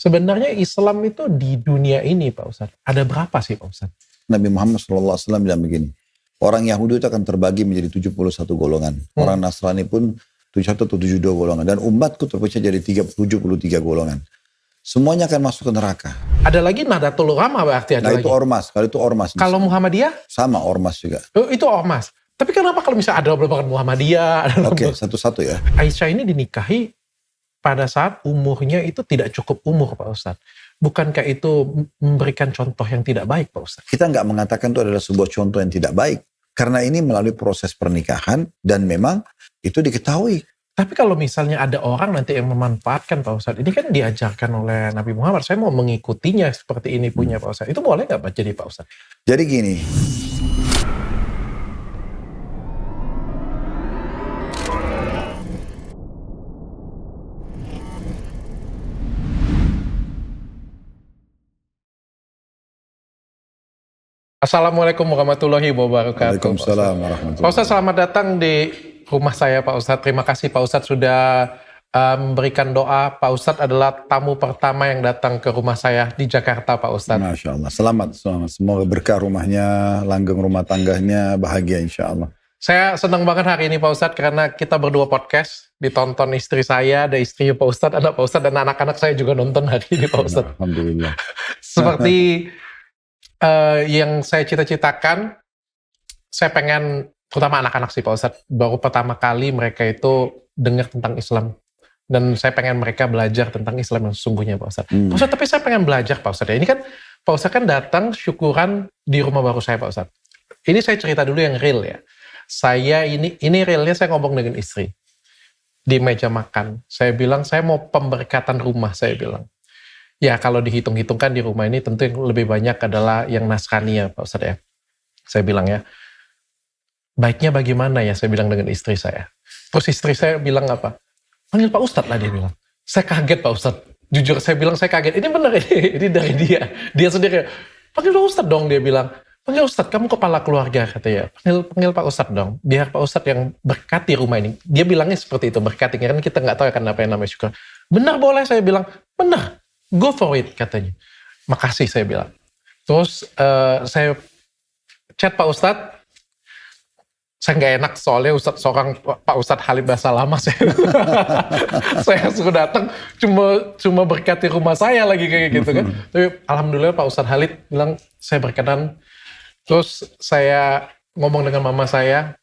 Sebenarnya Islam itu di dunia ini Pak Ustadz, ada berapa sih Pak Ustadz? Nabi Muhammad SAW bilang begini, orang Yahudi itu akan terbagi menjadi 71 golongan. Orang Nasrani pun 71 atau 72 golongan. Dan umatku terpecah jadi 73 golongan. Semuanya akan masuk ke neraka. Ada lagi Nahdlatul Ulama berarti ada Nah lagi? itu ormas, kalau itu ormas. Kalau Muhammadiyah? Sama ormas juga. Oh, itu ormas. Tapi kenapa kalau misalnya ada lembaga Muhammadiyah? Oke, satu-satu ya. Aisyah ini dinikahi pada saat umurnya itu tidak cukup umur Pak Ustadz. Bukankah itu memberikan contoh yang tidak baik Pak Ustadz? Kita nggak mengatakan itu adalah sebuah contoh yang tidak baik. Karena ini melalui proses pernikahan dan memang itu diketahui. Tapi kalau misalnya ada orang nanti yang memanfaatkan Pak Ustadz, ini kan diajarkan oleh Nabi Muhammad, saya mau mengikutinya seperti ini punya Pak Ustadz. Itu boleh nggak jadi Pak Ustadz? Jadi gini. Assalamualaikum warahmatullahi wabarakatuh. Waalaikumsalam warahmatullahi wabarakatuh. Pak Ustadz, selamat datang di rumah saya Pak Ustadz. Terima kasih Pak Ustadz sudah memberikan doa. Pak Ustadz adalah tamu pertama yang datang ke rumah saya di Jakarta Pak Ustadz. Masya Allah. Selamat. Semoga berkah rumahnya, langgeng rumah tangganya, bahagia insya Allah. Saya senang banget hari ini Pak Ustadz karena kita berdua podcast. Ditonton istri saya, ada istrinya Pak Ustadz, anak Pak Ustadz, dan anak-anak saya juga nonton hari ini Pak Ustadz. Alhamdulillah. Seperti yang saya cita-citakan, saya pengen, terutama anak-anak sih Pak Ustadz, baru pertama kali mereka itu dengar tentang Islam. Dan saya pengen mereka belajar tentang Islam yang sesungguhnya Pak Ustadz. Pak Ustadz, tapi saya pengen belajar Pak Ustadz. Ini kan, Pak Ustadz kan datang syukuran di rumah baru saya Pak Ustadz. Ini saya cerita dulu yang real ya. Saya ini realnya saya ngomong dengan istri. Di meja makan. Saya bilang, saya mau pemberkatan rumah, saya bilang. Ya kalau dihitung-hitungkan di rumah ini tentu yang lebih banyak adalah yang Nasrani ya Pak Ustadz ya. Saya bilang ya, baiknya bagaimana ya, saya bilang dengan istri saya. Terus istri saya bilang apa? Panggil Pak Ustadz lah dia bilang. Saya kaget Pak Ustadz. Jujur saya bilang saya kaget. Ini benar ini dari dia. Dia sendiri. Panggil Pak Ustadz dong dia bilang. Panggil Ustadz, kamu kepala keluarga katanya. Panggil Pak Ustadz dong. Biar Pak Ustadz yang berkati rumah ini. Dia bilangnya seperti itu, berkati. Kan kita nggak tahu ya kan apa yang namanya syukur. Benar boleh saya bilang. Benar. Go for it katanya. Makasih saya bilang. Terus saya chat Pak Ustadz. Saya nggak enak soalnya Pak Ustadz Halid bahasa lama saya suruh datang cuma berkati rumah saya lagi kayak gitu kan. Tapi alhamdulillah Pak Ustadz Halid bilang saya berkenan. Terus saya ngomong dengan mama saya.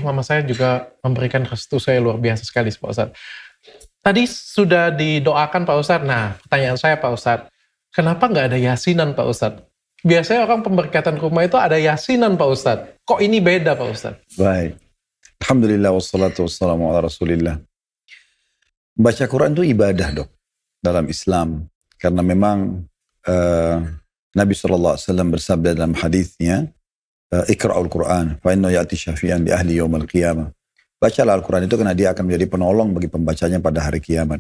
Mama saya juga memberikan restu saya luar biasa sekali Pak Ustadz. Tadi sudah didoakan Pak Ustadz. Nah, pertanyaan saya Pak Ustadz, kenapa nggak ada yasinan Pak Ustadz? Biasanya orang pemberkatan rumah itu ada yasinan Pak Ustadz. Kok ini beda Pak Ustadz? Baik. Alhamdulillah wassalatu wassalamu ala rasulillah. Baca Quran itu ibadah dok dalam Islam. Karena memang Nabi SAW bersabda dalam hadisnya, Iqra'ul Quran, fa innahu ya'ti syafi'an li ahli yawmal qiyamah. Bacalah Al-Quran itu karena dia akan menjadi penolong bagi pembacanya pada hari kiamat.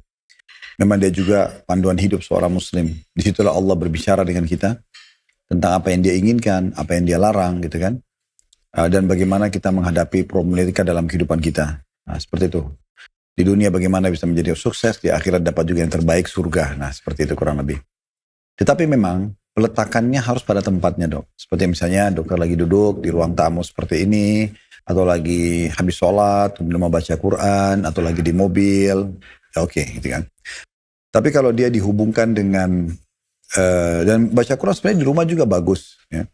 Memang dia juga panduan hidup seorang muslim. Disitulah Allah berbicara dengan kita tentang apa yang dia inginkan, apa yang dia larang gitu kan. Dan bagaimana kita menghadapi problematika dalam kehidupan kita. Nah seperti itu. Di dunia bagaimana bisa menjadi sukses, di akhirat dapat juga yang terbaik surga. Nah seperti itu kurang lebih. Tetapi memang peletakannya harus pada tempatnya dok. Seperti misalnya dokter lagi duduk di ruang tamu seperti ini, atau lagi habis sholat, kemudian mau baca Quran, atau lagi di mobil, ya oke, gitu kan. Tapi kalau dia dihubungkan dengan, dan baca Quran sebenarnya di rumah juga bagus, ya.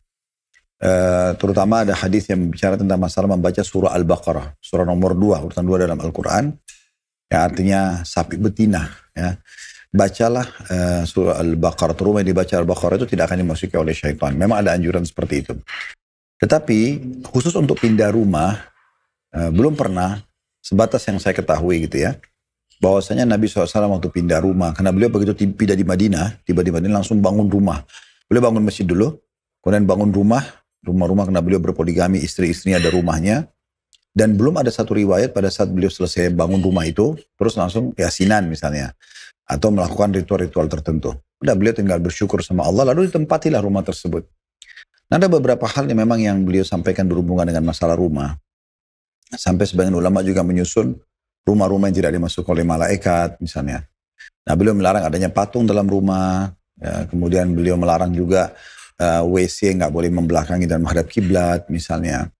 Terutama ada hadis yang bicara tentang masalah membaca surah Al-Baqarah, surah nomor 2, urutan 2 dalam Al-Quran, yang artinya sapi betina, ya. Bacalah surah Al-Baqarah, rumah yang dibaca Al-Baqarah itu tidak akan dimasuki oleh syaitan. Memang ada anjuran seperti itu. Tetapi khusus untuk pindah rumah, belum pernah sebatas yang saya ketahui gitu ya. Bahwasanya Nabi SAW waktu pindah rumah, karena beliau begitu pindah di Madinah, tiba di Madinah langsung bangun rumah. Beliau bangun masjid dulu, kemudian bangun rumah karena beliau berpoligami, istri-istrinya ada rumahnya. Dan belum ada satu riwayat pada saat beliau selesai bangun rumah itu, terus langsung yasinan misalnya. Atau melakukan ritual-ritual tertentu. Udah beliau tinggal bersyukur sama Allah, lalu ditempatilah rumah tersebut. Nah, ada beberapa hal yang memang yang beliau sampaikan berhubungan dengan masalah rumah. Sampai sebagian ulama juga menyusun rumah-rumah yang tidak dimasuk oleh malaikat misalnya. Nah, beliau melarang adanya patung dalam rumah, ya, kemudian beliau melarang juga WC nggak boleh membelakangi dan menghadap kiblat misalnya.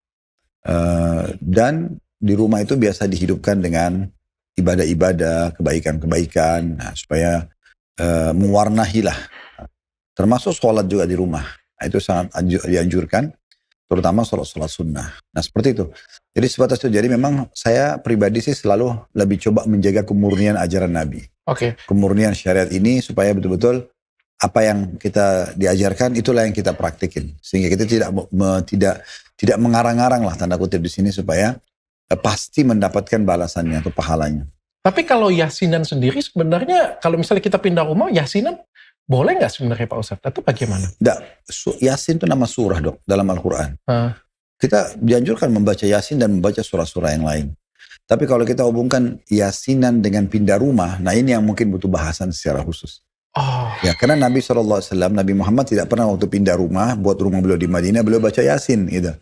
Dan di rumah itu biasa dihidupkan dengan ibadah-ibadah, kebaikan-kebaikan, nah, supaya mewarnai lah. Termasuk sholat juga di rumah. Nah, itu sangat dianjurkan, terutama sholat-sholat sunnah. Nah, seperti itu. Jadi sebatas itu. Jadi memang saya pribadi sih selalu lebih coba menjaga kemurnian ajaran Nabi. Oke. Kemurnian syariat ini supaya betul-betul apa yang kita diajarkan itulah yang kita praktikin. Sehingga kita tidak mengarang-arang lah tanda kutip di sini supaya pasti mendapatkan balasannya atau pahalanya. Tapi kalau yasinan sendiri sebenarnya kalau misalnya kita pindah rumah, yasinan boleh nggak sebenarnya Pak Ustadz? Atau bagaimana? Yasin itu nama surah dok dalam Al-Quran. Kita dianjurkan membaca Yasin dan membaca surah-surah yang lain. Tapi kalau kita hubungkan yasinan dengan pindah rumah, nah ini yang mungkin butuh bahasan secara khusus. Oh. Ya, karena Nabi SAW, Nabi Muhammad tidak pernah waktu pindah rumah, buat rumah beliau di Madinah, beliau baca Yasin gitu.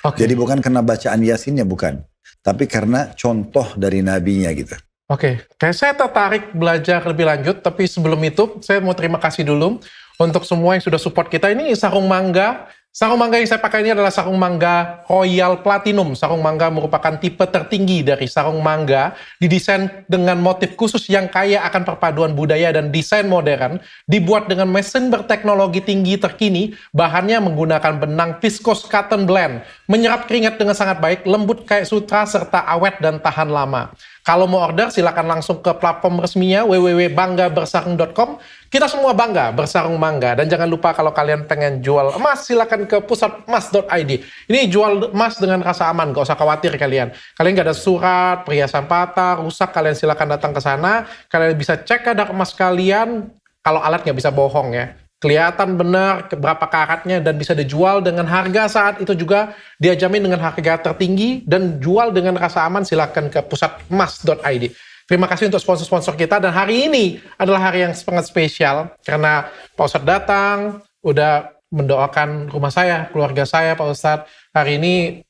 Okay. Jadi bukan karena bacaan Yasinnya, bukan. Tapi karena contoh dari Nabinya gitu. Oke, saya tertarik belajar lebih lanjut, tapi sebelum itu saya mau terima kasih dulu untuk semua yang sudah support kita. Ini sarung mangga. Sarung mangga yang saya pakai ini adalah sarung mangga Royal Platinum. Sarung mangga merupakan tipe tertinggi dari sarung mangga, didesain dengan motif khusus yang kaya akan perpaduan budaya dan desain modern, dibuat dengan mesin berteknologi tinggi terkini, bahannya menggunakan benang viscose cotton blend, menyerap keringat dengan sangat baik, lembut kayak sutra, serta awet dan tahan lama. Kalau mau order, silakan langsung ke platform resminya www.banggabersarung.com. Kita semua bangga bersarung mangga. Dan jangan lupa kalau kalian pengen jual emas, silakan ke pusatemas.id. Ini jual emas dengan rasa aman, gak usah khawatir kalian. Kalian gak ada surat, perhiasan patah, rusak, kalian silakan datang ke sana. Kalian bisa cek kadar emas kalian, kalau alat nggak bisa bohong ya. Kelihatan benar berapa karatnya dan bisa dijual dengan harga saat itu juga dia jamin dengan harga tertinggi dan jual dengan rasa aman. Silakan ke pusatemas.id. Terima kasih untuk sponsor-sponsor kita dan hari ini adalah hari yang sangat spesial karena Pak Ustadz datang, udah mendoakan rumah saya, keluarga saya Pak Ustadz. Hari ini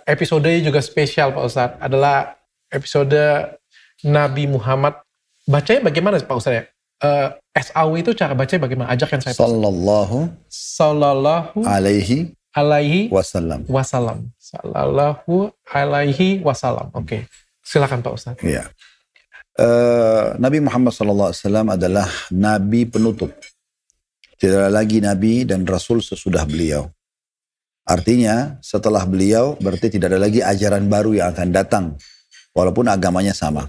episodenya juga spesial Pak Ustadz, adalah episode Nabi Muhammad. Bacanya bagaimana Pak Ustadz ya? SAW itu cara bacanya bagaimana? Ajarkan saya. Sallallahu alaihi wasallam. Sallallahu alaihi wasallam. Oke. Silakan Pak Ustaz. Iya. Nabi Muhammad SAW adalah nabi penutup. Tidak ada lagi nabi dan rasul sesudah beliau. Artinya setelah beliau berarti tidak ada lagi ajaran baru yang akan datang. Walaupun agamanya sama.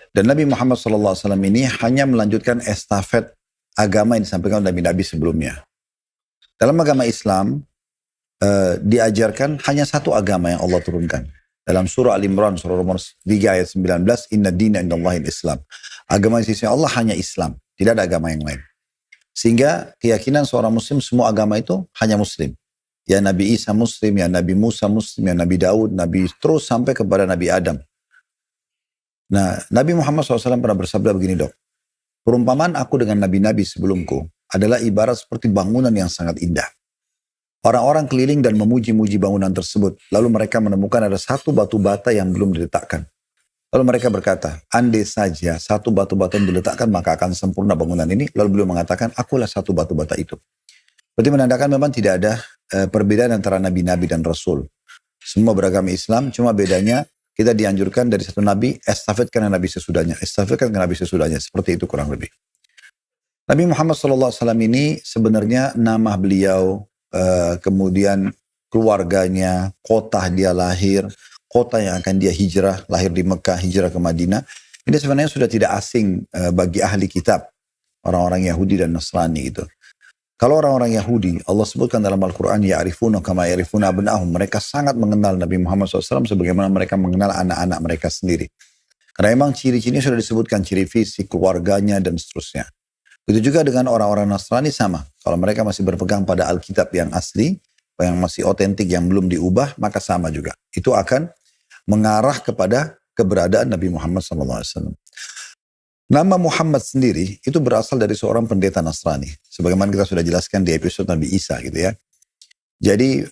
Dan Nabi Muhammad SAW ini hanya melanjutkan estafet agama yang disampaikan oleh Nabi-Nabi sebelumnya. Dalam agama Islam, diajarkan hanya satu agama yang Allah turunkan. Dalam surah Al-Imran, surah nomor 3 ayat 19, Inna dina indallahil Islam. Agama di sisi Allah hanya Islam, tidak ada agama yang lain. Sehingga keyakinan seorang muslim, semua agama itu hanya muslim. Ya Nabi Isa muslim, ya Nabi Musa muslim, ya Nabi Daud, Nabi terus sampai kepada Nabi Adam. Nah, Nabi Muhammad SAW pernah bersabda begini dok. Perumpamaan aku dengan nabi-nabi sebelumku adalah ibarat seperti bangunan yang sangat indah. Orang-orang keliling dan memuji-muji bangunan tersebut. Lalu mereka menemukan ada satu batu bata yang belum diletakkan. Lalu mereka berkata, andai saja satu batu bata yang diletakkan maka akan sempurna bangunan ini. Lalu beliau mengatakan, akulah satu batu bata itu. Berarti menandakan memang tidak ada perbedaan antara nabi-nabi dan rasul. Semua beragama Islam, cuma bedanya kita dianjurkan dari satu nabi, estafetkan ke nabi sesudahnya. Estafetkan ke nabi sesudahnya. Seperti itu kurang lebih. Nabi Muhammad SAW ini sebenarnya nama beliau, kemudian keluarganya, kota dia lahir, kota yang akan dia hijrah, lahir di Mekah, hijrah ke Madinah. Ini sebenarnya sudah tidak asing bagi ahli kitab. Orang-orang Yahudi dan Nasrani itu. Kalau orang-orang Yahudi, Allah sebutkan dalam Al-Quran, ya'rifuna kama ya'rifuna abna'ahum. Mereka sangat mengenal Nabi Muhammad SAW sebagaimana mereka mengenal anak-anak mereka sendiri. Karena memang ciri-cirinya sudah disebutkan, ciri fisik, keluarganya, dan seterusnya. Begitu juga dengan orang-orang Nasrani sama. Kalau mereka masih berpegang pada Alkitab yang asli, yang masih otentik, yang belum diubah, maka sama juga. Itu akan mengarah kepada keberadaan Nabi Muhammad SAW. Nama Muhammad sendiri itu berasal dari seorang pendeta Nasrani. Sebagaimana kita sudah jelaskan di episode Nabi Isa gitu ya. Jadi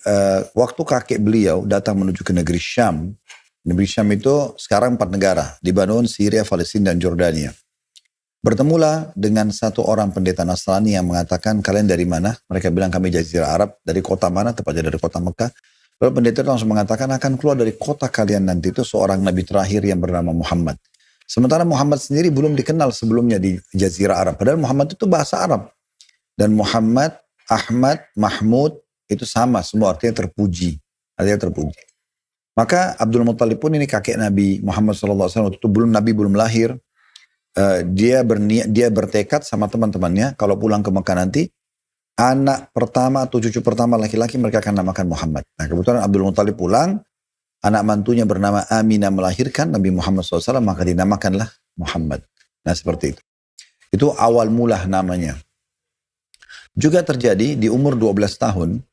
waktu kakek beliau datang menuju ke negeri Syam. Negeri Syam itu sekarang 4 negara. Lebanon, Syria, Palestina, dan Jordania. Bertemulah dengan satu orang pendeta Nasrani yang mengatakan, kalian dari mana? Mereka bilang kami Jazirah Arab. Dari kota mana? Tepatnya dari kota Mekah. Lalu pendeta itu langsung mengatakan akan keluar dari kota kalian nanti itu seorang nabi terakhir yang bernama Muhammad. Sementara Muhammad sendiri belum dikenal sebelumnya di Jazirah Arab. Padahal Muhammad itu bahasa Arab. Dan Muhammad, Ahmad, Mahmud itu sama, semua artinya terpuji. Artinya terpuji. Maka Abdul Muttalib pun ini kakek Nabi Muhammad SAW, itu belum Nabi belum lahir. Dia bertekad sama teman-temannya kalau pulang ke Mekah nanti anak pertama atau cucu pertama laki-laki mereka akan namakan Muhammad. Nah kebetulan Abdul Muttalib pulang, anak mantunya bernama Aminah melahirkan Nabi Muhammad SAW, maka dinamakanlah Muhammad. Nah seperti itu. Itu awal mula namanya. Juga terjadi di umur 12 tahun,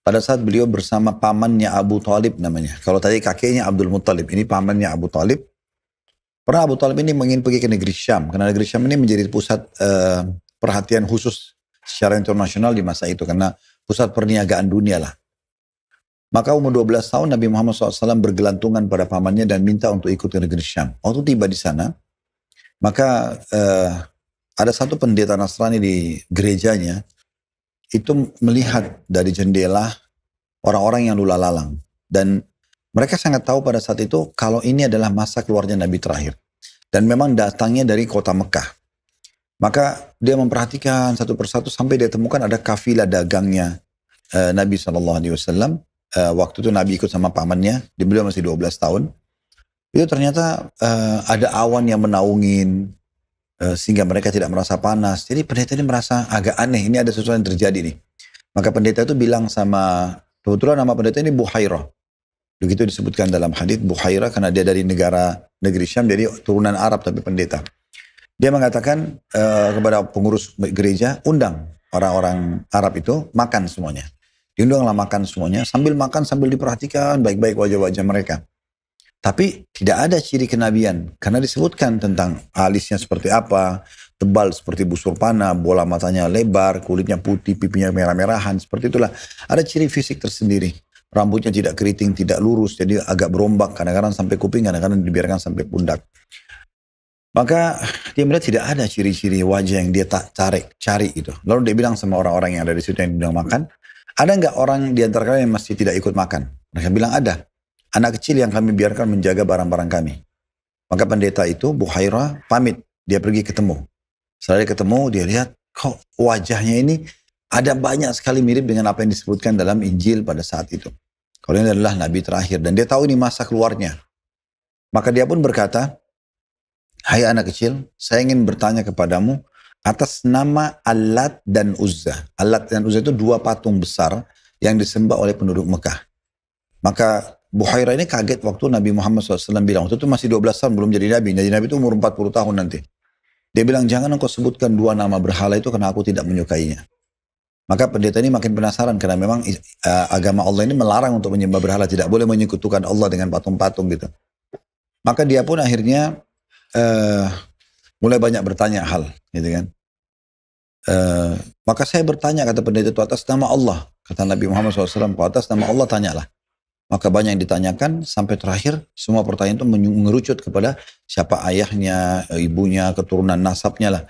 pada saat beliau bersama pamannya Abu Talib namanya. Kalau tadi kakeknya Abdul Muttalib, ini pamannya Abu Talib. Pernah Abu Talib ini ingin pergi ke negeri Syam, karena negeri Syam ini menjadi pusat perhatian khusus secara internasional di masa itu, karena pusat perniagaan dunia lah. Maka umur 12 tahun Nabi Muhammad SAW bergelantungan pada pamannya dan minta untuk ikut ke negeri Syam. Waktu tiba di sana, maka ada satu pendeta Nasrani di gerejanya, itu melihat dari jendela orang-orang yang lula lalang. Dan mereka sangat tahu pada saat itu kalau ini adalah masa keluarnya Nabi terakhir. Dan memang datangnya dari kota Mekah. Maka dia memperhatikan satu persatu sampai dia temukan ada kafilah dagangnya Nabi SAW. Waktu itu Nabi ikut sama pamannya, beliau masih 12 tahun. Itu ternyata ada awan yang menaungin, sehingga mereka tidak merasa panas. Jadi pendeta ini merasa agak aneh, ini ada sesuatu yang terjadi nih. Maka pendeta itu bilang sama, kebetulan nama pendeta ini Buhairah. Begitu disebutkan dalam hadits Buhairah karena dia dari negeri Syam, jadi turunan Arab tapi pendeta. Dia mengatakan kepada pengurus gereja, undang orang-orang Arab itu makan semuanya. Diundanglah makan semuanya, sambil makan sambil diperhatikan baik-baik wajah-wajah mereka. Tapi tidak ada ciri kenabian, karena disebutkan tentang alisnya seperti apa, tebal seperti busur panah, bola matanya lebar, kulitnya putih, pipinya merah-merahan, seperti itulah. Ada ciri fisik tersendiri. Rambutnya tidak keriting, tidak lurus, jadi agak berombak, kadang-kadang sampai kuping, kadang-kadang dibiarkan sampai pundak. Maka dia melihat tidak ada ciri-ciri wajah yang dia tak cari itu. Lalu dia bilang sama orang-orang yang ada di situ yang diundang makan, ada nggak orang di antara kalian yang masih tidak ikut makan? Mereka bilang ada. Anak kecil yang kami biarkan menjaga barang-barang kami. Maka pendeta itu, Buhairah, pamit. Dia pergi ketemu. Setelah dia ketemu, dia lihat, kok wajahnya ini ada banyak sekali mirip dengan apa yang disebutkan dalam Injil pada saat itu. Kalau ini adalah Nabi terakhir. Dan dia tahu ini masa keluarnya. Maka dia pun berkata, hai anak kecil, saya ingin bertanya kepadamu atas nama Allat dan Uzza. Allat dan Uzza itu dua patung besar yang disembah oleh penduduk Mekah. Maka Buhairah ini kaget waktu Nabi Muhammad SAW bilang, waktu itu masih 12 tahun belum jadi Nabi. Jadi Nabi itu umur 40 tahun nanti. Dia bilang, jangan engkau sebutkan dua nama berhala itu karena aku tidak menyukainya. Maka pendeta ini makin penasaran karena memang agama Allah ini melarang untuk menyembah berhala. Tidak boleh menyekutukan Allah dengan patung-patung gitu. Maka dia pun akhirnya mulai banyak bertanya hal. Gitu kan. Maka saya bertanya, kata pendeta itu, atas nama Allah. Kata Nabi Muhammad SAW, atas nama Allah tanyalah. Maka banyak yang ditanyakan sampai terakhir semua pertanyaan itu mengerucut kepada siapa ayahnya, ibunya, keturunan nasabnya lah.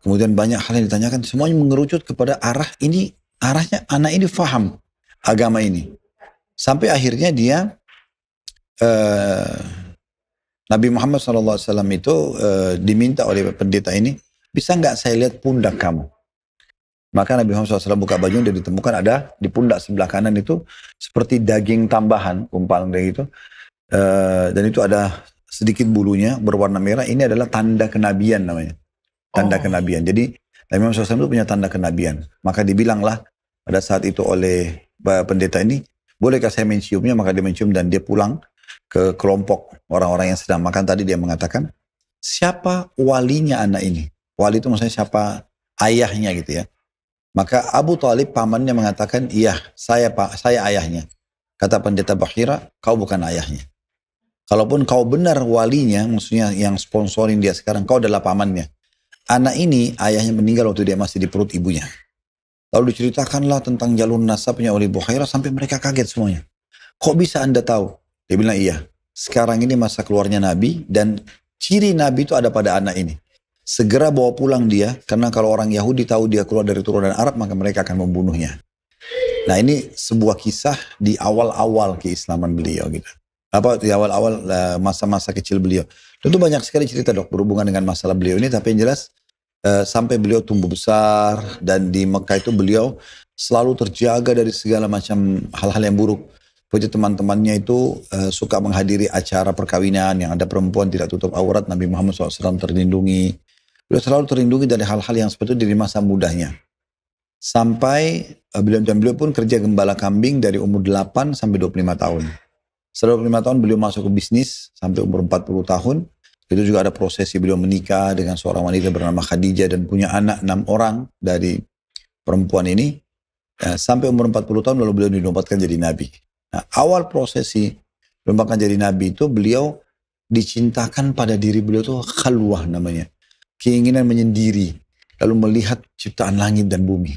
Kemudian banyak hal yang ditanyakan, semuanya mengerucut kepada arahnya anak ini faham agama ini. Sampai akhirnya dia Nabi Muhammad SAW itu diminta oleh pendeta ini, bisa nggak saya lihat pundak kamu? Maka Nabi Muhammad SAW buka baju dan ditemukan ada di pundak sebelah kanan itu seperti daging tambahan, kumpalan dari itu. Dan itu ada sedikit bulunya berwarna merah. Ini adalah tanda kenabian namanya. Tanda kenabian. Jadi Nabi Muhammad SAW itu punya tanda kenabian. Maka dibilanglah pada saat itu oleh pendeta ini, bolehkah saya menciumnya? Maka dia mencium dan dia pulang ke kelompok orang-orang yang sedang makan. Tadi dia mengatakan, siapa walinya anak ini? Wali itu maksudnya siapa ayahnya gitu ya. Maka Abu Talib pamannya mengatakan, iya saya ayahnya. Kata pendeta Buhairah, kau bukan ayahnya. Kalaupun kau benar walinya, maksudnya yang sponsorin dia sekarang, kau adalah pamannya. Anak ini ayahnya meninggal waktu dia masih di perut ibunya. Lalu diceritakanlah tentang jalur nasabnya oleh Buhairah sampai mereka kaget semuanya. Kok bisa anda tahu? Dia bilang iya. Sekarang ini masa keluarnya Nabi dan ciri Nabi itu ada pada anak ini. segera bawa pulang dia, karena kalau orang Yahudi tahu dia keluar dari turunan Arab, maka mereka akan membunuhnya. Nah ini sebuah kisah di awal-awal keislaman beliau gitu. Apa di awal-awal masa-masa kecil beliau. Tentu banyak sekali cerita dok berhubungan dengan masalah beliau ini, tapi yang jelas sampai beliau tumbuh besar dan di Mekah itu beliau selalu terjaga dari segala macam hal-hal yang buruk. Seperti teman-temannya itu suka menghadiri acara perkawinan yang ada perempuan tidak tutup aurat, Nabi Muhammad SAW terlindungi. Beliau selalu terlindungi dari hal-hal yang seperti itu di masa mudanya. Sampai beliau pun kerja gembala kambing dari umur 8 sampai 25 tahun. Setelah 25 tahun beliau masuk ke bisnis sampai umur 40 tahun. Itu juga ada prosesi beliau menikah dengan seorang wanita bernama Khadijah dan punya anak 6 orang dari perempuan ini. Sampai umur 40 tahun lalu beliau dinobatkan jadi nabi. Nah, awal prosesi dinobatkan jadi nabi itu beliau dicintakan pada diri beliau itu khalwah namanya. Keinginan menyendiri. Lalu melihat ciptaan langit dan bumi.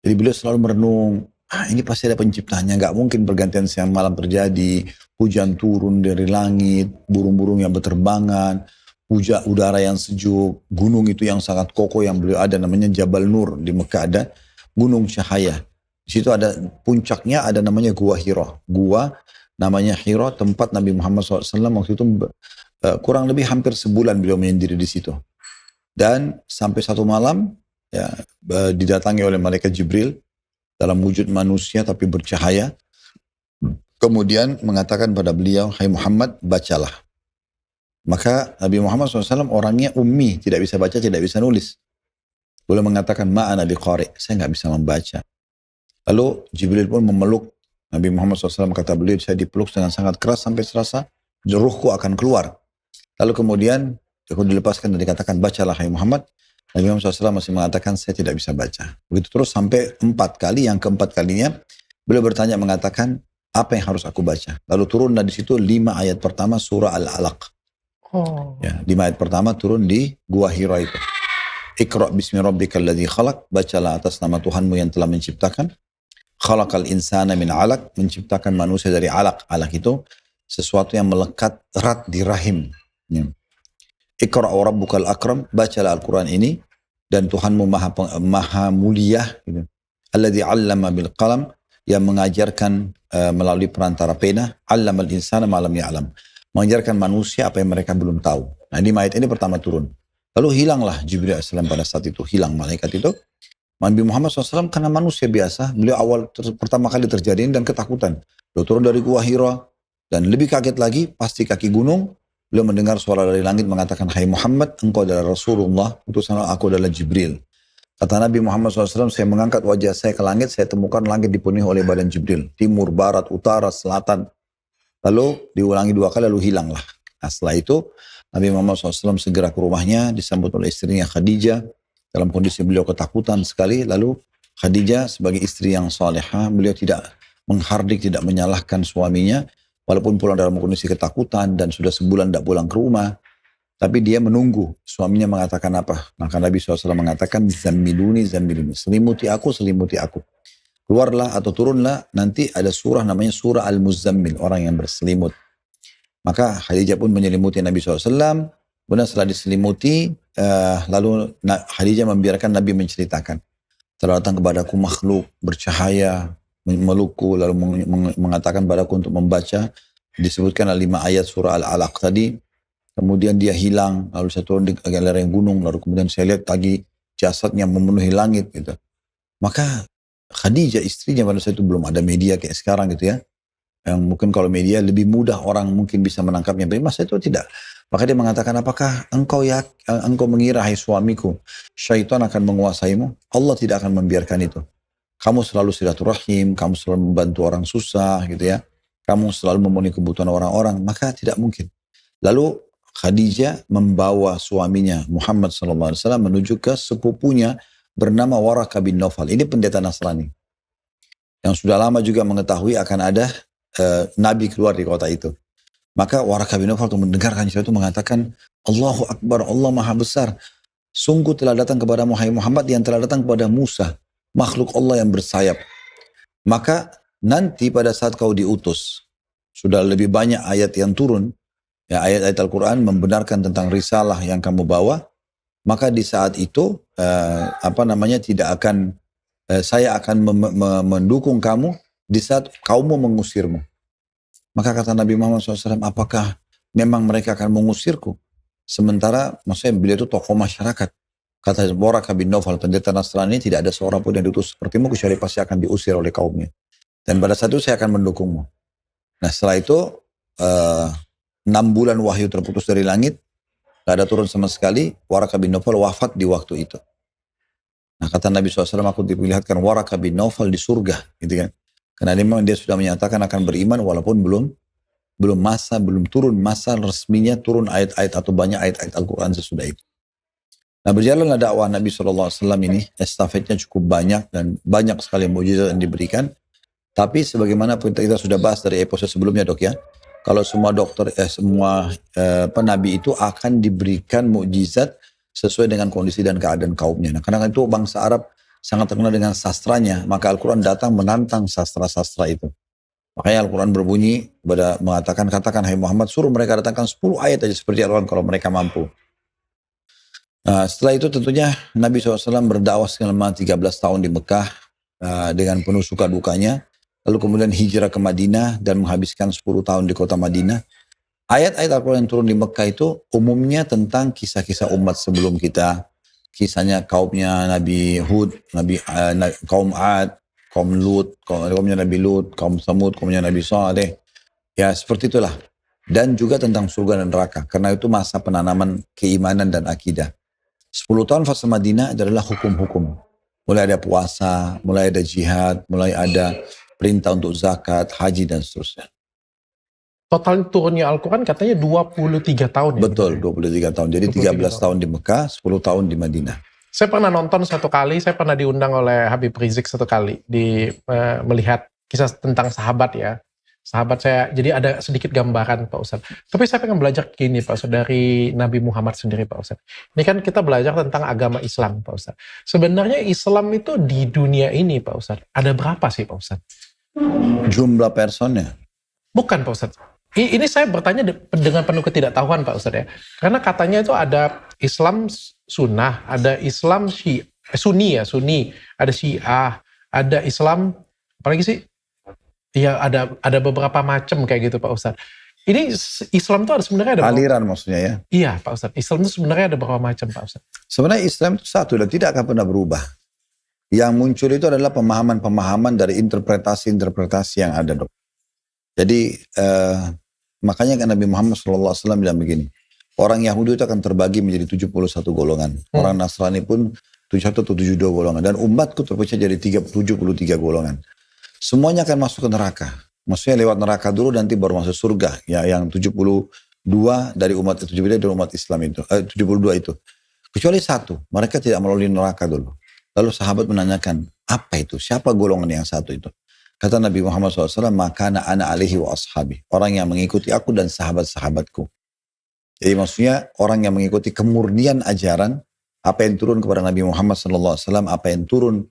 Jadi beliau selalu merenung, ini pasti ada penciptanya, nggak mungkin pergantian siang malam terjadi, hujan turun dari langit, burung-burung yang berterbangan, hujan udara yang sejuk, gunung itu yang sangat kokoh yang beliau ada namanya Jabal Nur di Mekah ada gunung cahaya. Di situ ada puncaknya ada namanya Gua Hira. Gua namanya Hira, tempat Nabi Muhammad SAW waktu itu kurang lebih hampir sebulan beliau menyendiri di situ. Dan sampai satu malam ya, didatangi oleh malaikat Jibril dalam wujud manusia tapi bercahaya. Kemudian mengatakan pada beliau, hai Muhammad, bacalah. Maka Nabi Muhammad SAW orangnya ummi, tidak bisa baca, tidak bisa nulis. Beliau mengatakan, ma'ana biqari, saya nggak bisa membaca. Lalu Jibril pun memeluk Nabi Muhammad SAW, kata beliau, saya dipeluk dengan sangat keras sampai serasa ruhku akan keluar. Lalu kemudian aku dilepaskan dan dikatakan, bacalah hai Muhammad. Nabi Muhammad SAW masih mengatakan, saya tidak bisa baca. Begitu terus sampai 4 kali, yang keempat kalinya, beliau bertanya mengatakan, apa yang harus aku baca? Lalu turunlah di situ 5 ayat pertama surah Al-Alaq. Oh. Ya, 5 ayat pertama turun di Gua Hira itu. Iqra' bismi rabbikal ladzi khalaq, bacalah atas nama Tuhanmu yang telah menciptakan. Khalaqal insana min 'alaq, menciptakan manusia dari alaq. Alaq itu sesuatu yang melekat erat di rahim. Ya. Iqra' wa rabbukal akram, bacalah Al-Quran ini dan Tuhanmu maha mulia gitu. Alladzi 'allama bil qalam, yang mengajarkan melalui perantara pena, 'allamal insana ma lam ya'lam, mengajarkan manusia apa yang mereka belum tahu. Nah, di ayat ini pertama turun. Lalu hilanglah Jibril AS pada saat itu, hilang malaikat itu. Nabi Muhammad SAW karena manusia biasa, beliau pertama kali terjadiin dan ketakutan. Beliau turun dari Gua Hira dan lebih kaget lagi, pasti kaki gunung. Beliau mendengar suara dari langit mengatakan, hai Muhammad, engkau adalah Rasulullah, utusan aku adalah Jibril. Kata Nabi Muhammad SAW, saya mengangkat wajah saya ke langit, saya temukan langit dipenuhi oleh badan Jibril. Timur, barat, utara, selatan. Lalu diulangi 2 kali, lalu hilanglah. Nah setelah itu, Nabi Muhammad SAW segera ke rumahnya, disambut oleh istrinya Khadijah. Dalam kondisi beliau ketakutan sekali, lalu Khadijah sebagai istri yang salehah, beliau tidak menghardik, tidak menyalahkan suaminya. Walaupun pulang dalam kondisi ketakutan dan sudah sebulan tidak pulang ke rumah. Tapi dia menunggu. Suaminya mengatakan apa? Maka Nabi SAW mengatakan, Zammiluni, zammiluni. Selimuti aku, selimuti aku. Keluarlah atau turunlah, nanti ada surah namanya surah Al-Muzammil. Orang yang berselimut. Maka Khadijah pun menyelimuti Nabi SAW. Kemudian setelah diselimuti, lalu Khadijah membiarkan Nabi menceritakan. Telah datang kepadaku makhluk bercahaya, melukku, lalu mengatakan padaku untuk membaca. Disebutkan 5 ayat surah Al-Alaq tadi. Kemudian dia hilang, lalu saya turun di lereng gunung, lalu kemudian saya lihat lagi jasadnya memenuhi langit gitu. Maka Khadijah istrinya pada saat itu belum ada media kayak sekarang gitu ya. Yang mungkin kalau media lebih mudah orang mungkin bisa menangkapnya, tapi masa itu tidak. Maka dia mengatakan, apakah engkau mengira hai suamiku, syaitan akan menguasaimu? Allah tidak akan membiarkan itu. Kamu selalu silaturahim, kamu selalu membantu orang susah gitu ya. Kamu selalu memenuhi kebutuhan orang-orang, maka tidak mungkin. Lalu Khadijah membawa suaminya Muhammad SAW menuju ke sepupunya bernama Waraqah bin Nawfal. Ini pendeta Nasrani. Yang sudah lama juga mengetahui akan ada Nabi keluar di kota itu. Maka Waraqah bin Nawfal mendengarkan cerita itu mengatakan, Allahu Akbar, Allah Maha Besar. Sungguh telah datang kepada Muhammad yang telah datang kepada Musa, makhluk Allah yang bersayap. Maka nanti pada saat kau diutus, sudah lebih banyak ayat yang turun. Ya, ayat-ayat Al-Quran membenarkan tentang risalah yang kamu bawa. maka di saat itu tidak akan saya akan mendukung kamu di saat kaummu mengusirmu. Maka kata Nabi Muhammad SAW, apakah memang mereka akan mengusirku? Sementara maksudnya beliau itu tokoh masyarakat. Kata Waraqah bin Nawfal, pendeta Nasrani, tidak ada seorang pun yang diutus sepertimu kecuali pasti akan diusir oleh kaumnya. Dan pada saat itu saya akan mendukungmu. Nah setelah itu 6 bulan wahyu terputus dari langit, gak ada turun sama sekali. Waraqah bin Nawfal wafat di waktu itu. Nah kata Nabi SAW, aku diperlihatkan Waraqah bin Nawfal di surga, gitu kan? Karena memang dia sudah menyatakan akan beriman walaupun belum turun masa resminya turun ayat-ayat atau banyak ayat-ayat Al-Quran sesudah itu. Nah berjalanlah dakwah Nabi SAW ini, estafetnya cukup banyak dan banyak sekali mukjizat yang diberikan. Tapi sebagaimana kita sudah bahas dari episode sebelumnya dok ya, kalau semua nabi itu akan diberikan mukjizat sesuai dengan kondisi dan keadaan kaumnya. Nah karena itu bangsa Arab sangat terkenal dengan sastranya, maka Al-Quran datang menantang sastra-sastra itu. Makanya Al-Quran berbunyi mengatakan, katakan hai Muhammad, suruh mereka datangkan 10 ayat aja seperti Al-Quran kalau mereka mampu. Nah, setelah itu tentunya Nabi SAW berdakwah selama 13 tahun di Mekah dengan penuh suka dukanya. Lalu kemudian hijrah ke Madinah dan menghabiskan 10 tahun di kota Madinah. Ayat-ayat Al-Quran yang turun di Mekah itu umumnya tentang kisah-kisah umat sebelum kita. Kisahnya kaumnya Nabi Hud, kaum Ad, kaum Lut, kaumnya Nabi Lut, kaum Samud, kaumnya Nabi Saleh. Ya seperti itulah. Dan juga tentang surga dan neraka. Karena itu masa penanaman keimanan dan akidah. 10 tahun fase Madinah adalah hukum-hukum. Mulai ada puasa, mulai ada jihad, mulai ada perintah untuk zakat, haji dan seterusnya. Total turunnya Al-Quran katanya 23 tahun ya? Betul, 23 tahun. Jadi 13 tahun di Mekah, 10 tahun di Madinah. Saya pernah nonton satu kali, saya pernah diundang oleh Habib Rizik satu kali melihat kisah tentang sahabat ya. Sahabat saya, jadi ada sedikit gambaran Pak Ustadz. Tapi saya pengen belajar gini Pak Ustadz, dari Nabi Muhammad sendiri Pak Ustadz. Ini kan kita belajar tentang agama Islam Pak Ustadz. Sebenarnya Islam itu di dunia ini Pak Ustadz, ada berapa sih Pak Ustadz? Jumlah personnya? Bukan Pak Ustadz. Ini saya bertanya dengan penuh ketidaktahuan Pak Ustadz ya. Karena katanya itu ada Islam sunnah, ada Islam sunni, ada syiah, ada Islam, apalagi sih? Iya ada beberapa macam kayak gitu Pak Ustadz. Ini Islam itu sebenarnya ada aliran maksudnya ya? Iya Pak Ustadz, Islam itu sebenarnya ada berapa macam Pak Ustadz? Sebenarnya Islam itu satu dan tidak akan pernah berubah. Yang muncul itu adalah pemahaman-pemahaman dari interpretasi-interpretasi yang ada dok. Jadi makanya kan Nabi Muhammad SAW bilang begini, orang Yahudi itu akan terbagi menjadi 71 golongan. Orang Nasrani pun 71 atau 72 golongan. Dan umatku terpecah jadi 73 golongan. Semuanya akan masuk ke neraka. Maksudnya lewat neraka dulu nanti baru masuk surga. Ya, yang 72 dari umat Islam itu. 72 itu. Kecuali satu. Mereka tidak melalui neraka dulu. Lalu sahabat menanyakan, apa itu? Siapa golongan yang satu itu? Kata Nabi Muhammad SAW, makana ana alihi wa ashabi. Orang yang mengikuti aku dan sahabat-sahabatku. Jadi maksudnya orang yang mengikuti kemurnian ajaran, apa yang turun kepada Nabi Muhammad SAW, apa yang turun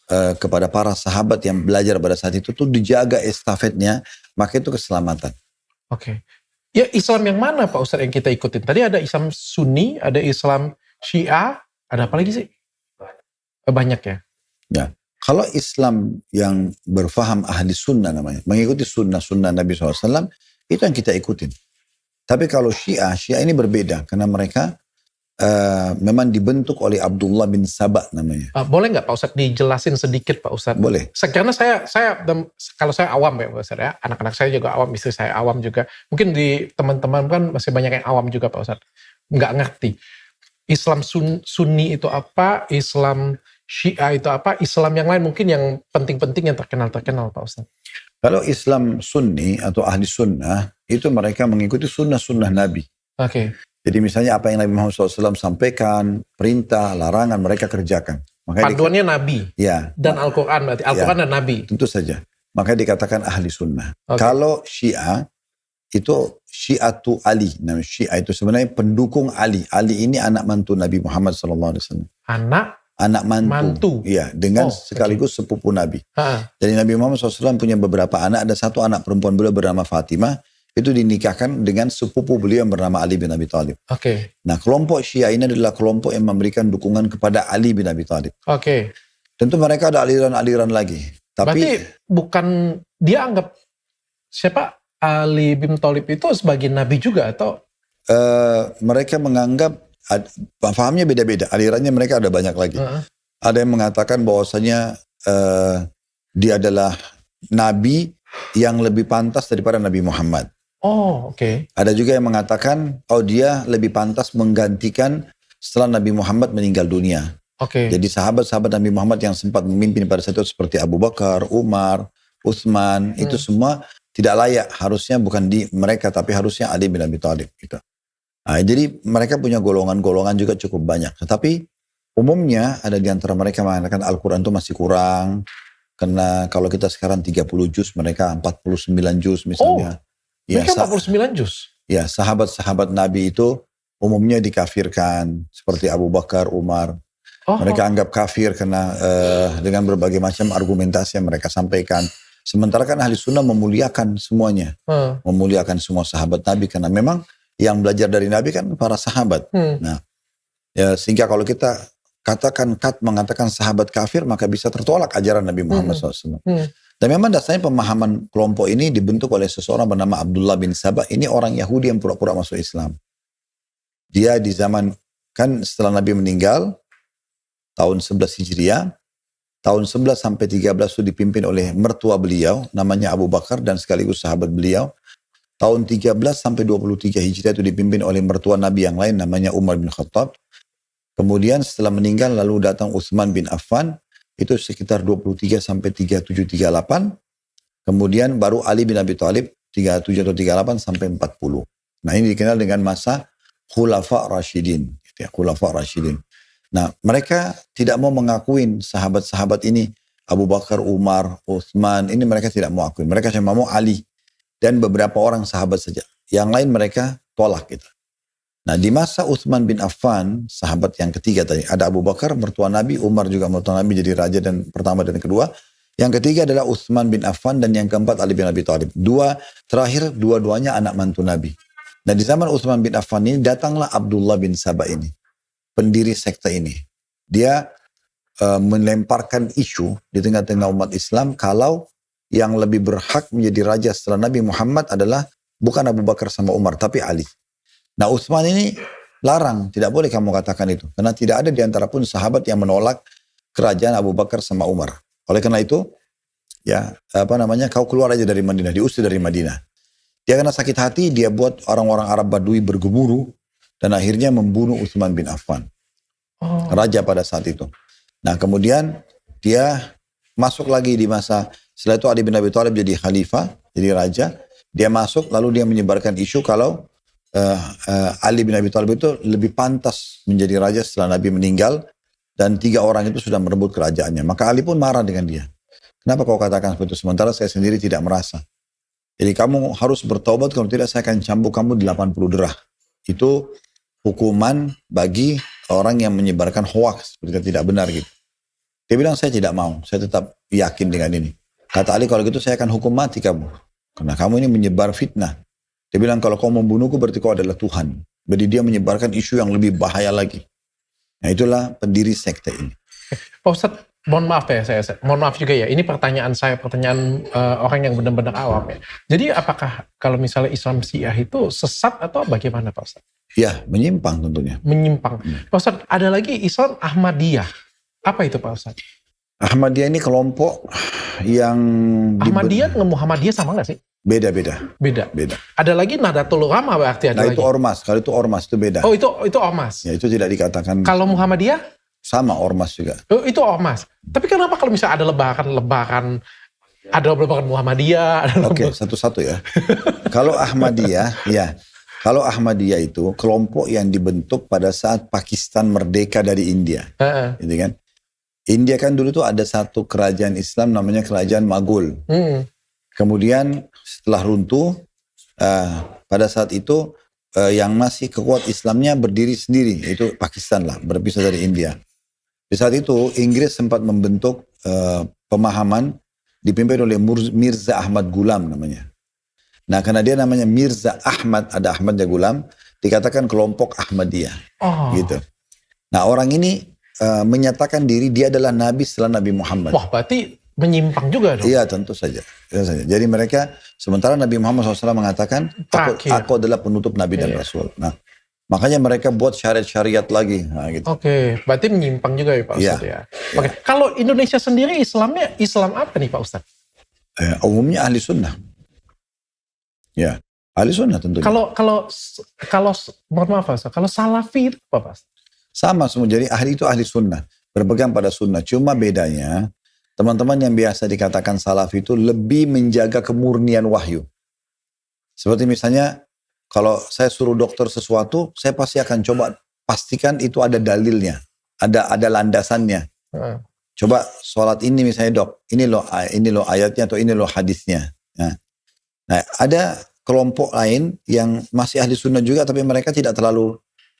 kepada para sahabat yang belajar pada saat itu tuh dijaga estafetnya, maka itu keselamatan. Oke. Ya Islam yang mana Pak Ustadz yang kita ikutin? Tadi ada Islam Sunni, ada Islam Syiah, ada apa lagi sih? Banyak ya? Ya. Kalau Islam yang berfaham ahli sunnah namanya, mengikuti sunnah Nabi SAW, itu yang kita ikutin. Tapi kalau Syiah ini berbeda karena mereka memang dibentuk oleh Abdullah bin Sabah namanya. Boleh nggak Pak Ustadz dijelasin sedikit Pak Ustadz? Boleh. Karena saya kalau saya awam ya Pak Ustadz ya, anak-anak saya juga awam, istri saya awam juga. Mungkin di teman-teman kan masih banyak yang awam juga Pak Ustadz. Nggak ngerti. Islam Sunni itu apa, Islam Syiah itu apa, Islam yang lain mungkin yang penting-penting yang terkenal Pak Ustadz. Kalau Islam Sunni atau ahli sunnah, itu mereka mengikuti sunnah Nabi. Oke. Jadi misalnya apa yang Nabi Muhammad SAW sampaikan, perintah, larangan, mereka kerjakan. Makanya panduannya Nabi ya, dan Al-Quran berarti, Al-Quran dan Nabi. Tentu saja. Makanya dikatakan ahli sunnah. Okay. Kalau Syiah, itu Syiatu Ali. Nah, Syiah itu sebenarnya pendukung Ali. Ali ini anak mantu Nabi Muhammad SAW. Anak mantu. Iya, dengan sekaligus sepupu Nabi. Jadi Nabi Muhammad SAW punya beberapa anak. Ada satu anak perempuan beliau bernama Fatimah. itu dinikahkan dengan sepupu beliau yang bernama Ali bin Abi Thalib. Oke. Nah, kelompok Syiah ini adalah kelompok yang memberikan dukungan kepada Ali bin Abi Thalib. Oke. Tentu mereka ada aliran-aliran lagi. Tapi Berarti bukan dia anggap siapa Ali bin Thalib itu sebagai nabi juga atau? mereka menganggap, pahamnya beda-beda. Alirannya mereka ada banyak lagi. Ada yang mengatakan bahwasanya dia adalah nabi yang lebih pantas daripada Nabi Muhammad. Oh, oke. Ada juga yang mengatakan, dia lebih pantas menggantikan setelah Nabi Muhammad meninggal dunia. Oke. Jadi sahabat-sahabat Nabi Muhammad yang sempat memimpin pada saat itu seperti Abu Bakar, Umar, Utsman, itu semua tidak layak. Harusnya bukan di mereka, tapi harusnya Ali bin Abi Thalib. Gitu. Nah, jadi mereka punya golongan-golongan juga cukup banyak. Tetapi umumnya ada di antara mereka mengatakan Al-Quran itu masih kurang. Karena kalau kita sekarang 30 juz, mereka 49 juz misalnya. Mereka 49 juz? Ya, sahabat-sahabat Nabi itu umumnya dikafirkan. Seperti Abu Bakar, Umar. Mereka anggap kafir karena dengan berbagai macam argumentasi yang mereka sampaikan. Sementara kan ahli sunnah memuliakan semuanya. Memuliakan semua sahabat Nabi. Karena memang yang belajar dari Nabi kan para sahabat. Nah, ya, sehingga kalau kita mengatakan sahabat kafir, maka bisa tertolak ajaran Nabi Muhammad SAW. Dan memang dasarnya pemahaman kelompok ini dibentuk oleh seseorang bernama Abdullah bin Sabah. Ini orang Yahudi yang pura-pura masuk Islam. Dia di zaman, kan setelah Nabi meninggal, tahun 11 Hijriah, tahun 11 sampai 13 itu dipimpin oleh mertua beliau, namanya Abu Bakar dan sekaligus sahabat beliau. Tahun 13 sampai 23 Hijriah itu dipimpin oleh mertua Nabi yang lain, namanya Umar bin Khattab. Kemudian setelah meninggal lalu datang Utsman bin Affan, itu sekitar 23 sampai 37, 38. Kemudian baru Ali bin Abi Thalib 37 atau 38 sampai 40. Nah, ini dikenal dengan masa Khulafa Rashidin. Gitu ya, Khulafa Rashidin. Nah, mereka tidak mau mengakuin sahabat-sahabat ini, Abu Bakar, Umar, Utsman, ini mereka tidak mau akui. Mereka cuma mau Ali dan beberapa orang sahabat saja. Yang lain mereka tolak gitu. Nah, di masa Utsman bin Affan, sahabat yang ketiga tadi, ada Abu Bakar, mertua Nabi, Umar juga mertua Nabi jadi raja dan pertama dan kedua. Yang ketiga adalah Utsman bin Affan dan yang keempat Ali bin Abi Thalib. Dua-duanya anak mantu Nabi. Nah, di zaman Utsman bin Affan ini datanglah Abdullah bin Sabah ini, pendiri sekte ini. Dia melemparkan isu di tengah-tengah umat Islam kalau yang lebih berhak menjadi raja setelah Nabi Muhammad adalah bukan Abu Bakar sama Umar, tapi Ali. Nah, Utsman ini larang, tidak boleh kamu katakan itu. Karena tidak ada di antara pun sahabat yang menolak kerajaan Abu Bakar sama Umar. Oleh karena itu, ya kau keluar aja dari Madinah, diusir dari Madinah. Dia karena sakit hati, dia buat orang-orang Arab Badui bergemuruh dan akhirnya membunuh Utsman bin Affan. Raja pada saat itu. Nah, kemudian dia masuk lagi di masa, setelah itu Ali bin Abi Thalib jadi khalifah, jadi raja. Dia masuk, lalu dia menyebarkan isu kalau Ali bin Abi Thalib itu lebih pantas menjadi raja setelah Nabi meninggal dan 3 orang itu sudah merebut kerajaannya. Maka Ali pun marah dengan dia. Kenapa kau katakan seperti itu? Sementara saya sendiri tidak merasa. Jadi kamu harus bertobat, kalau tidak saya akan cambuk kamu 80 derah. Itu hukuman bagi orang yang menyebarkan hoaks seperti tidak benar gitu. Dia bilang saya tidak mau, saya tetap yakin dengan ini. Kata Ali, kalau gitu saya akan hukum mati kamu. Karena kamu ini menyebar fitnah. Dia bilang kalau kau membunuhku berarti kau adalah Tuhan. Jadi dia menyebarkan isu yang lebih bahaya lagi. Nah, itulah pendiri sekte ini. Pak Ustadz, mohon maaf ya, mohon maaf juga ya. Ini pertanyaan orang yang benar-benar awam ya. Jadi apakah kalau misalnya Islam Syiah itu sesat atau bagaimana Pak Ustadz? Ya, menyimpang tentunya. Menyimpang. Pak Ustadz, ada lagi Islam Ahmadiyah. Apa itu Pak Ustadz? Ahmadiyah ini kelompok yang... Ahmadiyah dengan Muhammadiyah sama nggak sih? Beda. Ada lagi Nahdlatul Ulama berarti ada nah, lagi. itu ormas. Kalau itu ormas itu beda. Oh, itu ormas. Ya, itu tidak dikatakan. Kalau Muhammadiyah? Sama ormas juga. Oh, itu ormas. Tapi kenapa kalau misalnya ada lebaran Muhammadiyah? Oke, satu-satu ya. Kalau Ahmadiyah itu kelompok yang dibentuk pada saat Pakistan merdeka dari India. Gitu kan? India kan dulu tuh ada satu kerajaan Islam namanya kerajaan Maghul. Kemudian setelah runtuh, pada saat itu yang masih kekuat Islamnya berdiri sendiri, yaitu Pakistan lah, berpisah dari India. Di saat itu Inggris sempat membentuk pemahaman dipimpin oleh Mirza Ahmad Ghulam namanya. Nah, karena dia namanya Mirza Ahmad, ada Ahmadnya Gulam, dikatakan kelompok Ahmadiyah. Oh. Gitu. Nah, orang ini menyatakan diri dia adalah nabi setelah Nabi Muhammad. Wah, berarti menyimpang juga dong. Iya, tentu saja. Jadi mereka, sementara Nabi Muhammad SAW mengatakan, aku adalah penutup nabi dan rasul. Nah, makanya mereka buat syariat-syariat lagi. Nah, gitu. Oke, berarti menyimpang juga ya Pak Ustadz ya. Oke, kalau Indonesia sendiri Islamnya Islam apa nih Pak Ustadz? Umumnya ahli sunnah. Ya, ahli sunnah tentunya. Kalau mohon maaf Pak Ustadz, kalau salafi itu apa Pak? Sama semua, jadi ahli itu ahli sunnah, berpegang pada sunnah. Cuma bedanya, teman-teman yang biasa dikatakan salafi itu lebih menjaga kemurnian wahyu. Seperti misalnya, kalau saya suruh dokter sesuatu, saya pasti akan coba pastikan itu ada dalilnya, ada landasannya. Coba sholat ini misalnya dok, ini loh ayatnya atau ini loh hadisnya. Nah, ada kelompok lain yang masih ahli sunnah juga, tapi mereka tidak terlalu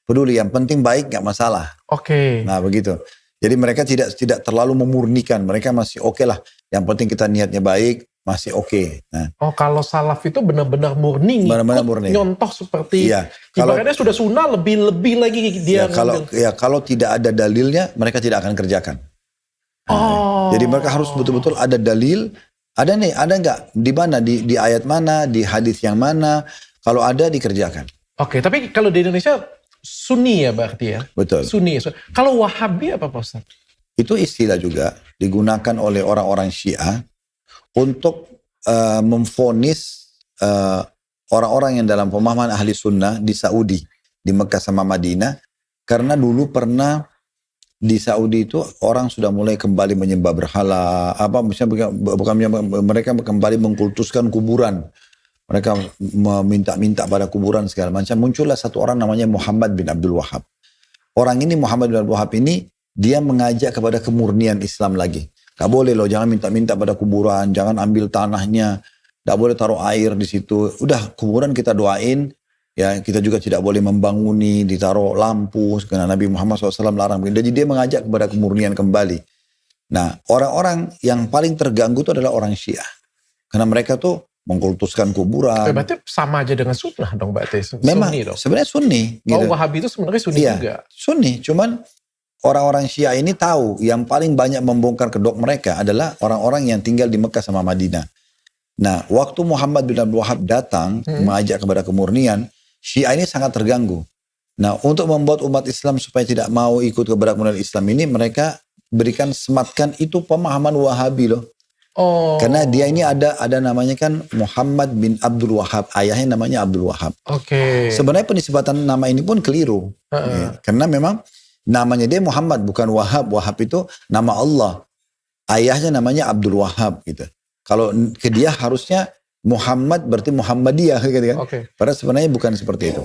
peduli, yang penting baik gak masalah. Oke. Nah begitu. Jadi mereka tidak terlalu memurnikan, mereka masih oke lah. Yang penting kita niatnya baik, masih oke. Nah. Oh, kalau salaf itu benar-benar murni, benar-benar murni. Nyontoh seperti ibaratnya sudah sunnah, lebih lagi dia kalau tidak ada dalilnya, mereka tidak akan kerjakan. Nah, jadi mereka harus betul-betul ada dalil. Ada nggak di mana, di ayat mana, di hadis yang mana? Kalau ada dikerjakan. Oke, tapi kalau di Indonesia Sunni ya berarti ya? Betul. Sunni. Kalau Wahabi apa Pak Ustaz? Itu istilah juga digunakan oleh orang-orang Syiah untuk memvonis orang-orang yang dalam pemahaman ahli sunnah di Saudi, di Mekah sama Madinah. Karena dulu pernah di Saudi itu orang sudah mulai kembali menyembah berhala, mereka kembali mengkultuskan kuburan. Mereka meminta-minta pada kuburan segala macam. Muncullah satu orang namanya Muhammad bin Abdul Wahab. Orang ini, Muhammad bin Abdul Wahab ini, dia mengajak kepada kemurnian Islam lagi. Gak boleh loh, jangan minta-minta pada kuburan, jangan ambil tanahnya, gak boleh taruh air di situ. Udah, kuburan kita doain, ya kita juga tidak boleh membanguni, ditaruh lampu, karena Nabi Muhammad SAW larang. Jadi dia mengajak kepada kemurnian kembali. Nah, orang-orang yang paling terganggu itu adalah orang Syiah. Karena mereka tuh mengkultuskan kuburan. Berarti sama aja dengan sunnah dong berarti. Memang Sunni dong. Sebenarnya Sunni. Gitu. Wahabi itu sebenarnya Sunni juga. Sunni, cuman orang-orang Syiah ini tahu yang paling banyak membongkar kedok mereka adalah orang-orang yang tinggal di Mekah sama Madinah. Nah, waktu Muhammad bin Abdul Wahab datang mengajak kepada kemurnian, Syiah ini sangat terganggu. Nah, untuk membuat umat Islam supaya tidak mau ikut kepada kemurnian Islam ini, mereka sematkan itu pemahaman Wahabi loh. Oh. Karena dia ini ada namanya kan Muhammad bin Abdul Wahab, ayahnya namanya Abdul Wahab. Oke. Sebenarnya penisbatan nama ini pun keliru. Ya, karena memang namanya dia Muhammad bukan Wahab. Wahab itu nama Allah. Ayahnya namanya Abdul Wahab gitu. Kalau ke dia harusnya Muhammad berarti Muhammadiyah gitu kan. Padahal sebenarnya bukan seperti itu.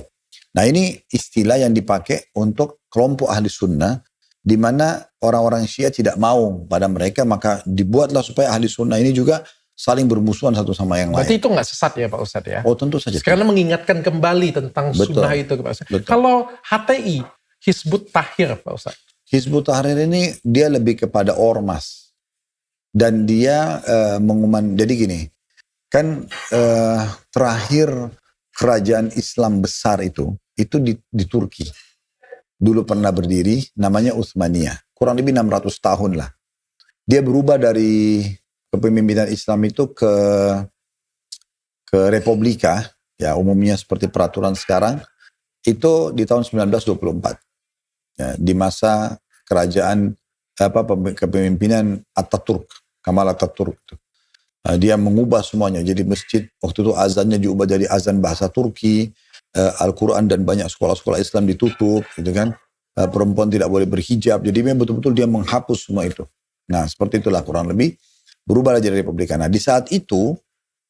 Nah, ini istilah yang dipakai untuk kelompok ahli sunnah, di mana orang-orang Syiah tidak mau pada mereka, maka dibuatlah supaya ahli sunnah ini juga saling bermusuhan satu sama yang lain. Berarti itu nggak sesat ya Pak Ustadz ya? Oh tentu saja. Karena mengingatkan kembali tentang sunnah itu Pak Ustadz. Kalau HTI, Hizbut Tahrir Pak Ustadz? Hizbut Tahrir ini dia lebih kepada ormas. Dan dia mengumumkan, jadi gini, kan terakhir kerajaan Islam besar itu di Turki. Dulu pernah berdiri, namanya Utsmaniyah. Kurang lebih 600 tahun lah. Dia berubah dari kepemimpinan Islam itu ke Republika, ya umumnya seperti peraturan sekarang, itu di tahun 1924. Ya, di masa kerajaan kepemimpinan Atatürk, Kemal Atatürk. Dia mengubah semuanya. Jadi masjid, waktu itu azannya diubah dari azan bahasa Turki, Al-Quran dan banyak sekolah-sekolah Islam ditutup, gitu kan. Perempuan tidak boleh berhijab. Jadi memang betul-betul dia menghapus semua itu. Nah, seperti itulah kurang lebih berubah jadi Republika. Nah, di saat itu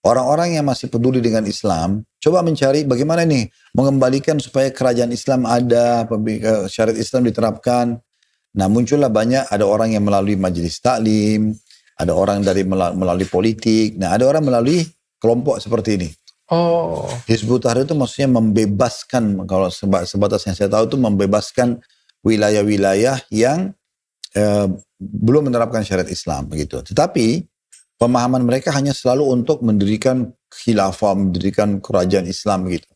orang-orang yang masih peduli dengan Islam coba mencari bagaimana nih mengembalikan supaya kerajaan Islam ada, syariat Islam diterapkan. Nah, muncullah banyak, ada orang yang melalui majelis taklim, ada orang dari melalui politik. Nah, ada orang melalui kelompok seperti ini. Oh. Hizbut Tahrir itu maksudnya membebaskan, kalau sebatas yang saya tahu itu membebaskan wilayah-wilayah yang belum menerapkan syariat Islam begitu. Tetapi pemahaman mereka hanya selalu untuk mendirikan khilafah, mendirikan kerajaan Islam gitu.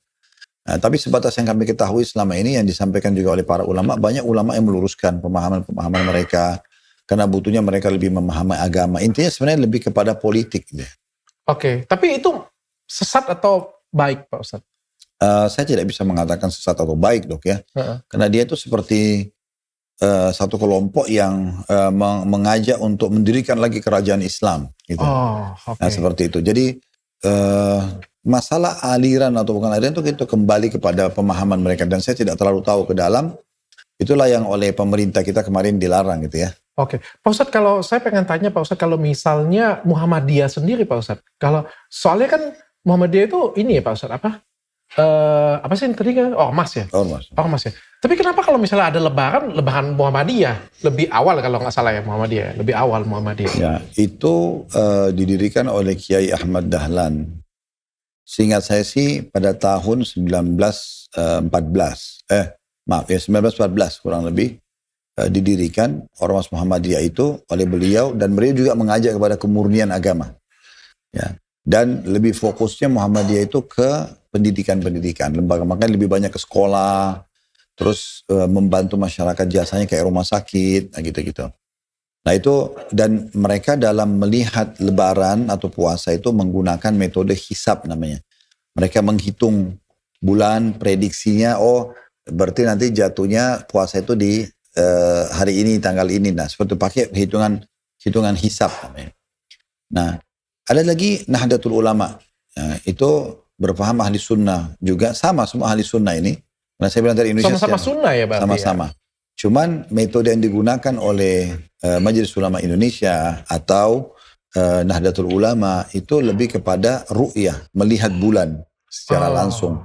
Nah, tapi sebatas yang kami ketahui selama ini yang disampaikan juga oleh para ulama, banyak ulama yang meluruskan pemahaman-pemahaman mereka, karena butuhnya mereka lebih memahami agama. Intinya sebenarnya lebih kepada politik. Gitu. Oke, tapi itu sesat atau baik Pak Ustadz? Saya tidak bisa mengatakan sesat atau baik dok ya, karena dia itu seperti satu kelompok yang mengajak untuk mendirikan lagi kerajaan Islam. Gitu. Oh, okay. Nah seperti itu. Jadi masalah aliran atau bukan aliran itu kembali kepada pemahaman mereka dan saya tidak terlalu tahu ke dalam. Itulah yang oleh pemerintah kita kemarin dilarang gitu ya. Oke, Pak Ustadz, kalau saya pengen tanya Pak Ustadz, kalau misalnya Muhammadiyah sendiri Pak Ustadz, kalau soalnya kan Muhammadiyah itu ini ya Pak Ustadz, apa sih tadi kan? Ormas ya? Ormas ya. Tapi kenapa kalau misalnya ada lebaran Muhammadiyah lebih awal kalau nggak salah ya Muhammadiyah, lebih awal Muhammadiyah. Ya, itu didirikan oleh Kiai Ahmad Dahlan. Seingat saya sih pada tahun 1914, maaf ya 1914 kurang lebih didirikan Ormas Muhammadiyah itu oleh beliau dan beliau juga mengajak kepada kemurnian agama. Ya. Dan lebih fokusnya Muhammadiyah itu ke pendidikan-pendidikan, lembaga makanya lebih banyak ke sekolah, terus membantu masyarakat jasanya kayak rumah sakit, nah gitu-gitu. Nah itu dan mereka dalam melihat lebaran atau puasa itu menggunakan metode hisab namanya. Mereka menghitung bulan prediksinya, oh berarti nanti jatuhnya puasa itu di hari ini tanggal ini. Nah seperti pakai hitungan hisab namanya. Nah ada lagi Nahdlatul Ulama. Nah, itu berpaham ahli sunnah juga sama semua ahli sunnah ini. Nah saya bilang dari Indonesia sama-sama sunnah ya berarti. Sama-sama. Ya? Cuman metode yang digunakan oleh Majelis Ulama Indonesia atau Nahdlatul Ulama itu lebih kepada ru'yah, melihat bulan secara langsung.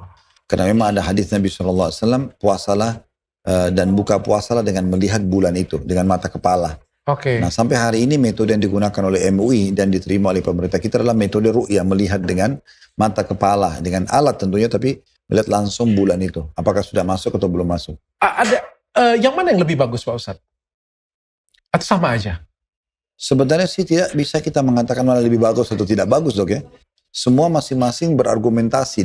Karena memang ada hadis Nabi SAW, puasalah dan buka puasalah dengan melihat bulan itu, dengan mata kepala. Oke. Nah sampai hari ini metode yang digunakan oleh MUI dan diterima oleh pemerintah kita adalah metode ru'yah, melihat dengan mata kepala, dengan alat tentunya, tapi melihat langsung bulan itu. Apakah sudah masuk atau belum masuk? Yang mana yang lebih bagus Pak Ustadz? Atau sama aja? Sebenarnya sih tidak bisa kita mengatakan mana lebih bagus atau tidak bagus dok ya. Semua masing-masing berargumentasi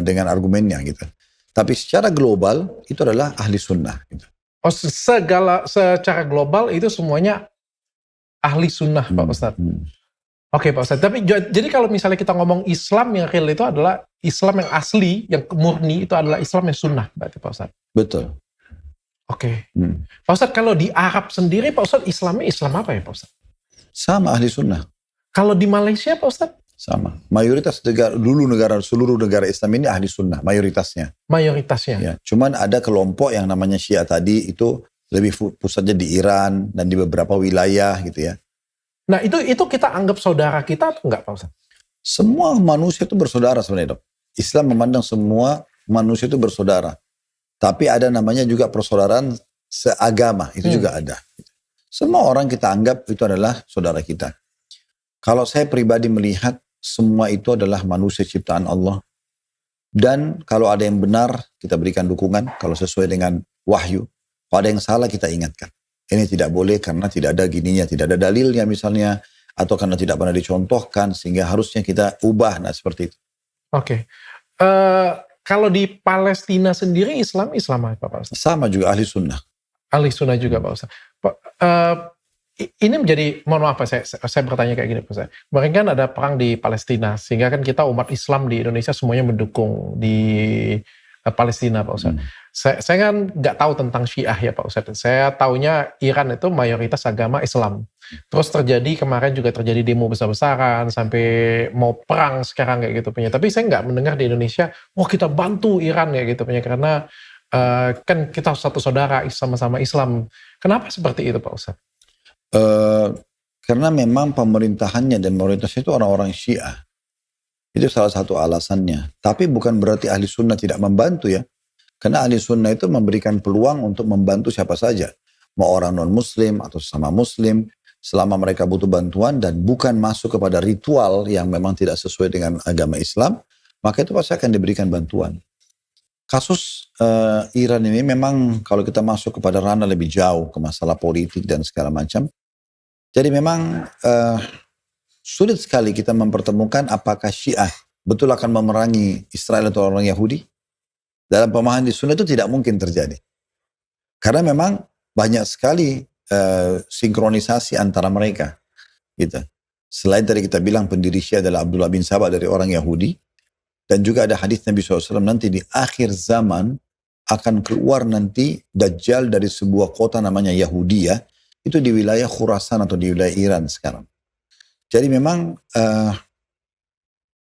dengan argumennya gitu. Tapi secara global itu adalah ahli sunnah. Gitu. Oh secara global itu semuanya ahli sunnah Pak Ustadz. Oke Pak Ustadz. Tapi jadi kalau misalnya kita ngomong Islam yang real itu adalah Islam yang asli, yang murni itu adalah Islam yang sunnah berarti Pak Ustadz. Betul. Oke. Pak Ustadz, kalau di Arab sendiri Pak Ustadz, Islamnya Islam apa ya Pak Ustadz? Sama ahli sunnah. Kalau di Malaysia Pak Ustadz? Sama. Mayoritas seluruh negara Islam ini ahli sunnah, mayoritasnya. Mayoritasnya? Ya. Cuman ada kelompok yang namanya Syiah tadi itu lebih pusatnya di Iran dan di beberapa wilayah gitu ya. Nah itu kita anggap saudara kita atau enggak Pak Ustadz? Semua manusia itu bersaudara sebenarnya dok. Islam memandang semua manusia itu bersaudara. Tapi ada namanya juga persaudaraan seagama, itu juga ada. Semua orang kita anggap itu adalah saudara kita. Kalau saya pribadi melihat semua itu adalah manusia ciptaan Allah. Dan kalau ada yang benar, kita berikan dukungan. Kalau sesuai dengan wahyu. Kalau ada yang salah, kita ingatkan. Ini tidak boleh karena tidak ada gininya, tidak ada dalilnya misalnya. Atau karena tidak pernah dicontohkan, sehingga harusnya kita ubah. Nah seperti itu. Oke. Kalau di Palestina sendiri Islam apa Pak Ustadz? Sama juga ahli sunnah. Ahli sunnah juga Pak Ustadz. Ini menjadi, mohon maaf saya bertanya kayak gini Pak Ustadz. Kemarin kan ada perang di Palestina, sehingga kan kita umat Islam di Indonesia semuanya mendukung di Palestina Pak Ustadz. Saya kan nggak tahu tentang Syiah ya Pak Ustadz. Saya taunya Iran itu mayoritas agama Islam. Terus kemarin juga terjadi demo besar-besaran sampai mau perang sekarang kayak gitu punya. Tapi saya nggak mendengar di Indonesia, wah kita bantu Iran kayak gitu punya, karena kan kita satu saudara sama-sama Islam. Kenapa seperti itu Pak Ustadz? Karena memang pemerintahannya dan mayoritasnya itu orang-orang Syiah. Itu salah satu alasannya. Tapi bukan berarti ahli sunnah tidak membantu ya. Karena ahli sunnah itu memberikan peluang untuk membantu siapa saja. Mau orang non-muslim atau sesama muslim. Selama mereka butuh bantuan dan bukan masuk kepada ritual yang memang tidak sesuai dengan agama Islam, maka itu pasti akan diberikan bantuan. Kasus Iran ini memang kalau kita masuk kepada ranah lebih jauh ke masalah politik dan segala macam. Jadi memang sulit sekali kita mempertemukan apakah Syiah betul akan memerangi Israel atau orang Yahudi? Dalam pemahaman di Sunnah itu tidak mungkin terjadi. Karena memang banyak sekali sinkronisasi antara mereka. Gitu. Selain tadi kita bilang pendiri Syiah adalah Abdullah bin Sabah dari orang Yahudi. Dan juga ada hadis Nabi SAW nanti di akhir zaman akan keluar nanti Dajjal dari sebuah kota namanya Yahudiyah. Itu di wilayah Khurasan atau di wilayah Iran sekarang. Jadi memang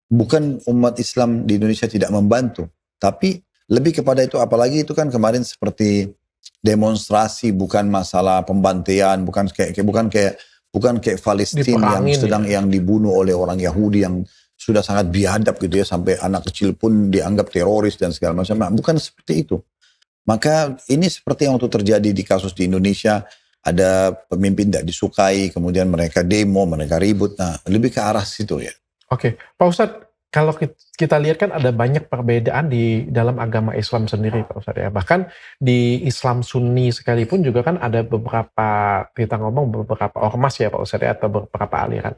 bukan umat Islam di Indonesia tidak membantu. Tapi lebih kepada itu, apalagi itu kan kemarin seperti demonstrasi, bukan masalah pembantaian, bukan kayak Palestina yang sedang yang dibunuh oleh orang Yahudi yang sudah sangat biadab gitu ya, sampai anak kecil pun dianggap teroris dan segala macam. Nah, bukan seperti itu. Maka ini seperti yang waktu terjadi di kasus di Indonesia, ada pemimpin tidak disukai, kemudian mereka demo, mereka ribut. Nah, lebih ke arah situ ya. Oke, Pak Ustadz, kalau kita lihat kan ada banyak perbedaan di dalam agama Islam sendiri, Pak Ustadz ya. Bahkan di Islam Sunni sekalipun juga kan ada beberapa, kita ngomong beberapa ormas ya Pak Ustadz ya, atau beberapa aliran.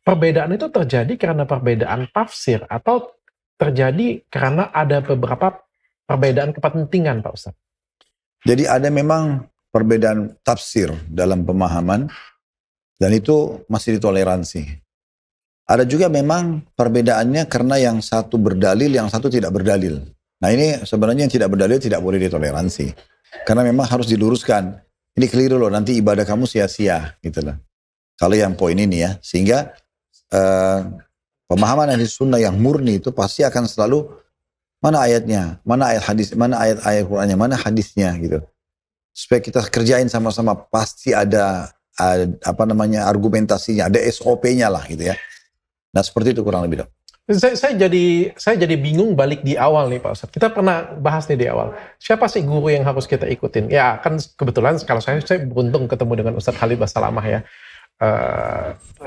Perbedaan itu terjadi karena perbedaan tafsir atau terjadi karena ada beberapa perbedaan kepentingan, Pak Ustadz? Jadi ada memang perbedaan tafsir dalam pemahaman dan itu masih ditoleransi. Ada juga memang perbedaannya karena yang satu berdalil, yang satu tidak berdalil. Nah ini sebenarnya yang tidak berdalil tidak boleh ditoleransi. Karena memang harus diluruskan. Ini keliru loh, nanti ibadah kamu sia-sia gitu loh. Kalau yang poin ini ya. Sehingga pemahaman ahli sunnah yang murni itu pasti akan selalu mana ayatnya, mana ayat hadis, mana ayat Qur'annya, mana hadisnya gitu. Supaya kita kerjain sama-sama, pasti ada argumentasinya, ada SOP-nya lah gitu ya. Nah seperti itu kurang lebih dok. Saya jadi bingung balik di awal nih Pak Ustadz. Kita pernah bahas nih di awal. Siapa sih guru yang harus kita ikutin? Ya kan kebetulan kalau saya beruntung ketemu dengan Ustadz Khalid Basalamah ya.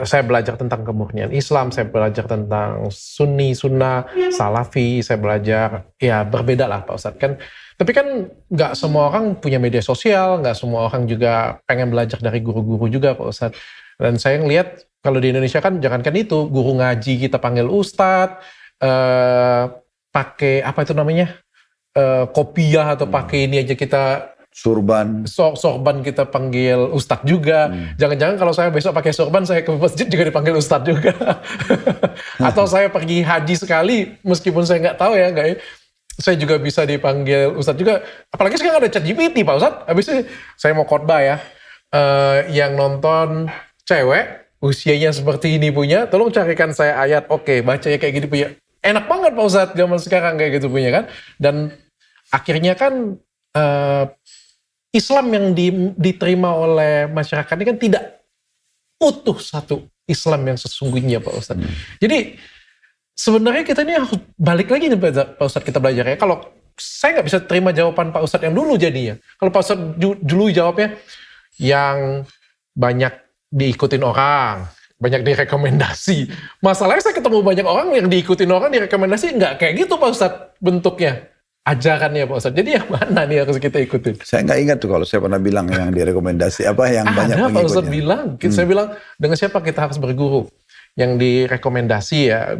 Saya belajar tentang kemurnian Islam, saya belajar tentang Sunni, Sunnah, Salafi, saya belajar ya berbeda lah Pak Ustadz kan. Tapi kan nggak semua orang punya media sosial, nggak semua orang juga pengen belajar dari guru-guru juga Pak Ustadz. Dan saya ngelihat kalau di Indonesia kan jangankan itu, guru ngaji kita panggil ustadz, pakai apa itu namanya, kopiah atau pakai ini aja kita sorban kita panggil ustadz juga. Jangan-jangan kalau saya besok pakai sorban saya ke masjid juga dipanggil ustadz juga. Atau saya pergi haji sekali meskipun saya nggak tahu ya, saya juga bisa dipanggil ustadz juga. Apalagi sekarang ada ChatGPT Pak Ustadz. Habis itu saya mau khotbah ya, yang nonton cewek usianya seperti ini punya, tolong carikan saya ayat, oke, bacanya kayak gini punya. Enak banget Pak Ustadz zaman sekarang kayak gitu punya kan. Dan akhirnya kan Islam yang diterima oleh masyarakat ini kan tidak utuh satu Islam yang sesungguhnya Pak Ustadz. Jadi sebenarnya kita ini harus balik lagi nih Pak Ustadz kita belajar ya. Kalau saya nggak bisa terima jawaban Pak Ustadz yang dulu jadinya. Kalau Pak Ustadz dulu jawabnya yang banyak diikutin orang, banyak direkomendasi. Masalahnya saya ketemu banyak orang yang diikutin orang, direkomendasi, nggak kayak gitu Pak Ustadz bentuknya. Ajarannya Pak Ustadz. Jadi yang mana nih harus kita ikutin? Saya nggak ingat tuh kalau saya pernah bilang yang direkomendasi, apa yang banyak pengikutnya. Ada Pak Ustadz bilang, saya bilang, dengan siapa kita harus berguru? Yang direkomendasi ya,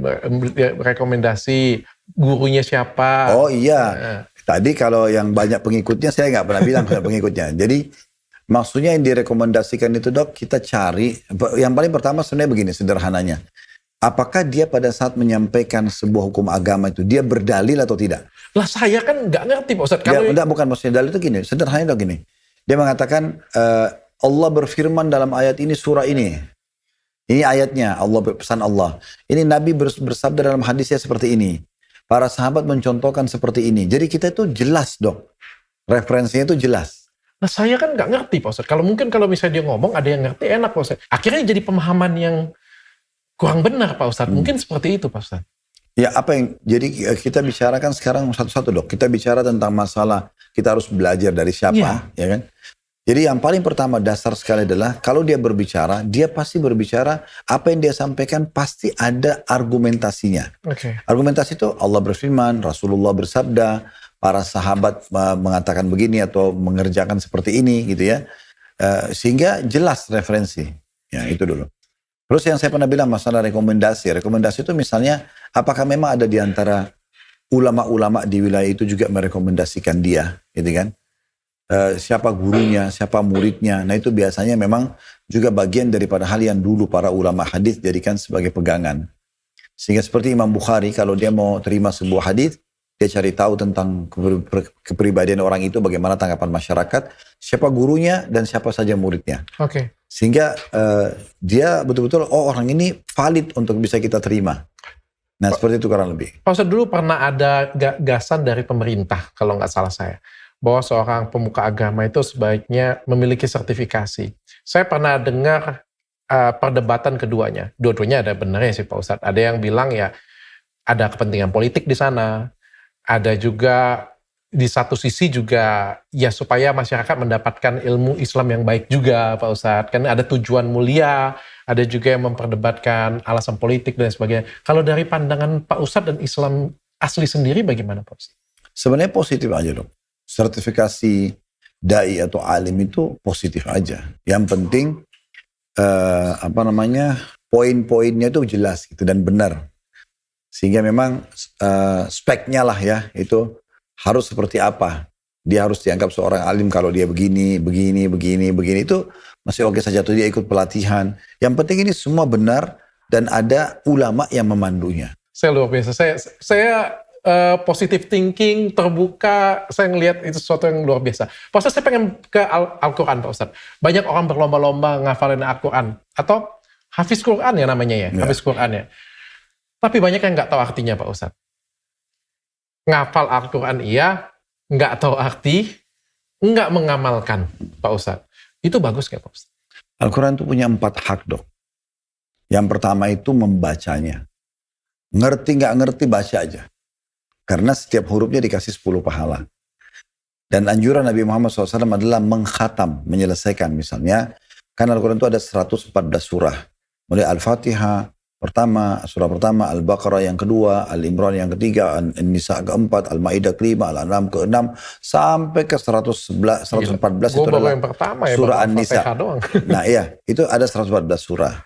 rekomendasi gurunya siapa. Oh iya, tadi kalau yang banyak pengikutnya, saya nggak pernah bilang banyak pengikutnya. Jadi maksudnya yang direkomendasikan itu dok, kita cari, yang paling pertama sebenarnya begini sederhananya. Apakah dia pada saat menyampaikan sebuah hukum agama itu, dia berdalil atau tidak? Lah saya kan nggak ngerti Pak Ustadz. Kalau enggak, bukan maksudnya dalil itu gini, sederhananya dok gini. Dia mengatakan, Allah berfirman dalam ayat ini, surah ini. Ini ayatnya, Allah pesan Allah. Ini Nabi bersabda dalam hadisnya seperti ini. Para sahabat mencontohkan seperti ini. Jadi kita itu jelas dok. Referensinya itu jelas. Nah saya kan nggak ngerti Pak Ustadz. Kalau misalnya dia ngomong ada yang ngerti enak Pak Ustadz. Akhirnya jadi pemahaman yang kurang benar Pak Ustadz. Mungkin seperti itu Pak Ustadz. Ya jadi kita bicarakan sekarang satu-satu dok. Kita bicara tentang masalah kita harus belajar dari siapa, ya kan? Jadi yang paling pertama dasar sekali adalah kalau dia berbicara, dia pasti berbicara apa yang dia sampaikan pasti ada argumentasinya. Argumentasi itu Allah berfirman, Rasulullah bersabda, para sahabat mengatakan begini atau mengerjakan seperti ini gitu ya. Sehingga jelas referensi. Ya itu dulu. Terus yang saya pernah bilang masalah rekomendasi. Rekomendasi itu misalnya apakah memang ada di antara ulama-ulama di wilayah itu juga merekomendasikan dia, gitu kan? Siapa gurunya, siapa muridnya. Nah itu biasanya memang juga bagian daripada hal yang dulu para ulama hadis jadikan sebagai pegangan. Sehingga seperti Imam Bukhari kalau dia mau terima sebuah hadis, dia cari tahu tentang kepribadian orang itu, bagaimana tanggapan masyarakat, siapa gurunya dan siapa saja muridnya. Oke. Sehingga dia betul-betul, oh orang ini valid untuk bisa kita terima. Nah seperti itu kurang lebih. Pak Ustadz, dulu pernah ada gagasan dari pemerintah, kalau nggak salah saya, bahwa seorang pemuka agama itu sebaiknya memiliki sertifikasi. Saya pernah dengar perdebatan keduanya. Dua-duanya ada benarnya sih Pak Ustadz. Ada yang bilang ya ada kepentingan politik di sana, ada juga di satu sisi juga ya supaya masyarakat mendapatkan ilmu Islam yang baik juga Pak Ustadz. Kan ada tujuan mulia, ada juga yang memperdebatkan alasan politik dan sebagainya. Kalau dari pandangan Pak Ustadz dan Islam asli sendiri bagaimana Pak Ustadz? Sebenarnya positif aja dong. Sertifikasi dai atau alim itu positif aja. Yang penting poin-poinnya itu jelas gitu dan benar. Sehingga memang speknya lah ya itu harus seperti apa. Dia harus dianggap seorang alim kalau dia begini itu masih oke saja. Atau dia ikut pelatihan. Yang penting ini semua benar dan ada ulama yang memandunya. Saya luar biasa. Saya positive thinking, terbuka, saya ngelihat itu sesuatu yang luar biasa. Pak Ustadz, saya pengen ke Al-Quran Pak Ustadz. Banyak orang berlomba-lomba ngafalin Al-Quran. Atau Hafiz Quran ya namanya ya, Hafiz Quran ya. Tapi banyak yang nggak tahu artinya Pak Ustadz. Ngafal Al-Quran iya, nggak tahu arti, nggak mengamalkan Pak Ustadz. Itu bagus nggak Pak Ustadz? Al-Quran itu punya 4 hak dok. Yang pertama itu membacanya. Ngerti nggak ngerti baca aja. Karena setiap hurufnya dikasih 10 pahala. Dan anjuran Nabi Muhammad SAW adalah mengkhatam, menyelesaikan misalnya. Karena Al-Quran itu ada 114 surah. Mulai Al-Fatihah pertama, surah pertama, Al-Baqarah yang kedua, Al-Imran yang ketiga, An-Nisa keempat, Al-Ma'idah kelima, Al-An'am keenam, sampai ke 114 itu adalah yang pertama ya, surah An-Nisa. Nah iya, itu ada 114 surah.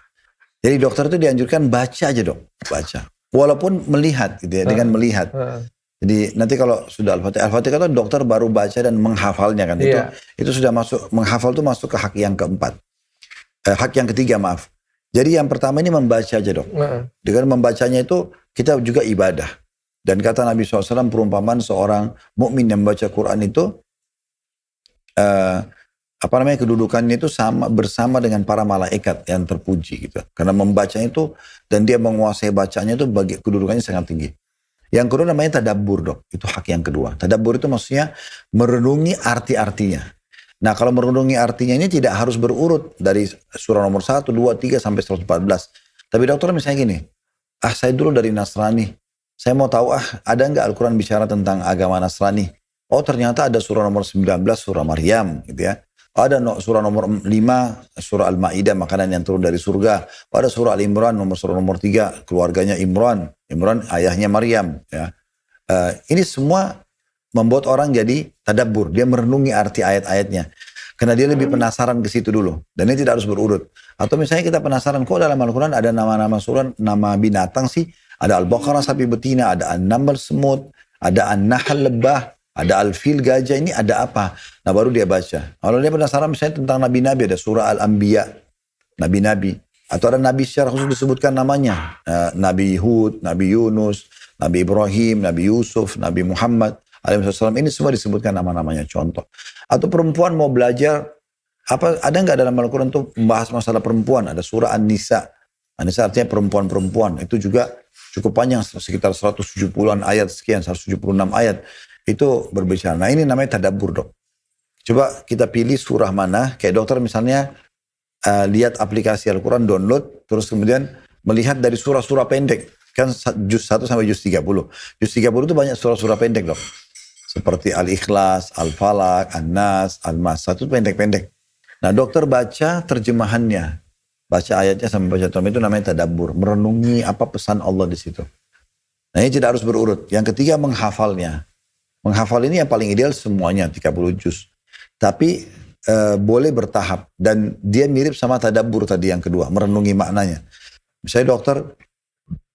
Jadi dokter itu dianjurkan baca aja dong, baca. Walaupun melihat gitu ya, dengan melihat. Jadi nanti kalau sudah Al-Fatihah itu dokter baru baca dan menghafalnya kan. Itu sudah masuk, menghafal itu masuk ke hak yang keempat. Hak yang ketiga maaf. Jadi yang pertama ini membaca aja dok. Dengan membacanya itu kita juga ibadah. Dan kata Nabi SAW perumpamaan seorang mukmin yang membaca Quran itu kedudukannya itu sama bersama dengan para malaikat yang terpuji gitu. Karena membacanya itu dan dia menguasai bacanya itu bagi kedudukannya sangat tinggi. Yang kedua namanya tadabbur dok. Itu hak yang kedua. Tadabbur itu maksudnya merenungi arti-artinya. Nah kalau merenungi artinya ini tidak harus berurut dari surah nomor 1, 2, 3 sampai 114. Tapi dokter misalnya gini, saya dulu dari Nasrani, saya mau tahu ada nggak Al-Quran bicara tentang agama Nasrani? Oh ternyata ada surah nomor 19, surah Maryam gitu ya. Ada surah nomor 5, surah Al-Ma'idah, makanan yang turun dari surga. Ada surah Al-Imran, surah nomor 3, keluarganya Imran. Imran ayahnya Maryam. Ya. Ini semua membuat orang jadi tadabbur. Dia merenungi arti ayat-ayatnya. Karena dia lebih penasaran ke situ dulu. Dan ini tidak harus berurut. Atau misalnya kita penasaran, kok dalam Al-Quran ada nama-nama surah, nama binatang sih. Ada Al-Baqarah sapi betina, ada An-Naml semut, ada An-Nahl lebah, ada Al-Fil gajah, ini ada apa? Nah baru dia baca. Kalau dia penasaran misalnya tentang Nabi-Nabi, ada surah Al-Anbiya, Nabi-Nabi. Atau ada Nabi secara khusus disebutkan namanya. Nabi Hud, Nabi Yunus, Nabi Ibrahim, Nabi Yusuf, Nabi Muhammad. Alaihissalam ini semua disebutkan nama-namanya contoh. Atau perempuan mau belajar, ada nggak dalam Al-Quran itu membahas masalah perempuan? Ada surah An-Nisa. An-Nisa artinya perempuan-perempuan. Itu juga cukup panjang, sekitar 170-an ayat sekian, 176 ayat. Itu berbicara. Nah ini namanya tadabbur dok. Coba kita pilih surah mana, kayak dokter misalnya lihat aplikasi Al-Quran, download, terus kemudian melihat dari surah-surah pendek. Kan juz 1 sampai juz 30. Juz 30 itu banyak surah-surah pendek dok. Seperti Al-Ikhlas, Al-Falaq, An-Nas, Al-Mas. Itu pendek-pendek. Nah dokter baca terjemahannya. Baca ayatnya sampai baca terjemahan itu namanya tadabbur. Merenungi apa pesan Allah di situ. Nah ini tidak harus berurut. Yang ketiga menghafalnya. Menghafal ini yang paling ideal semuanya 30 juz. Tapi boleh bertahap. Dan dia mirip sama tadabbur tadi yang kedua, merenungi maknanya. Misalnya dokter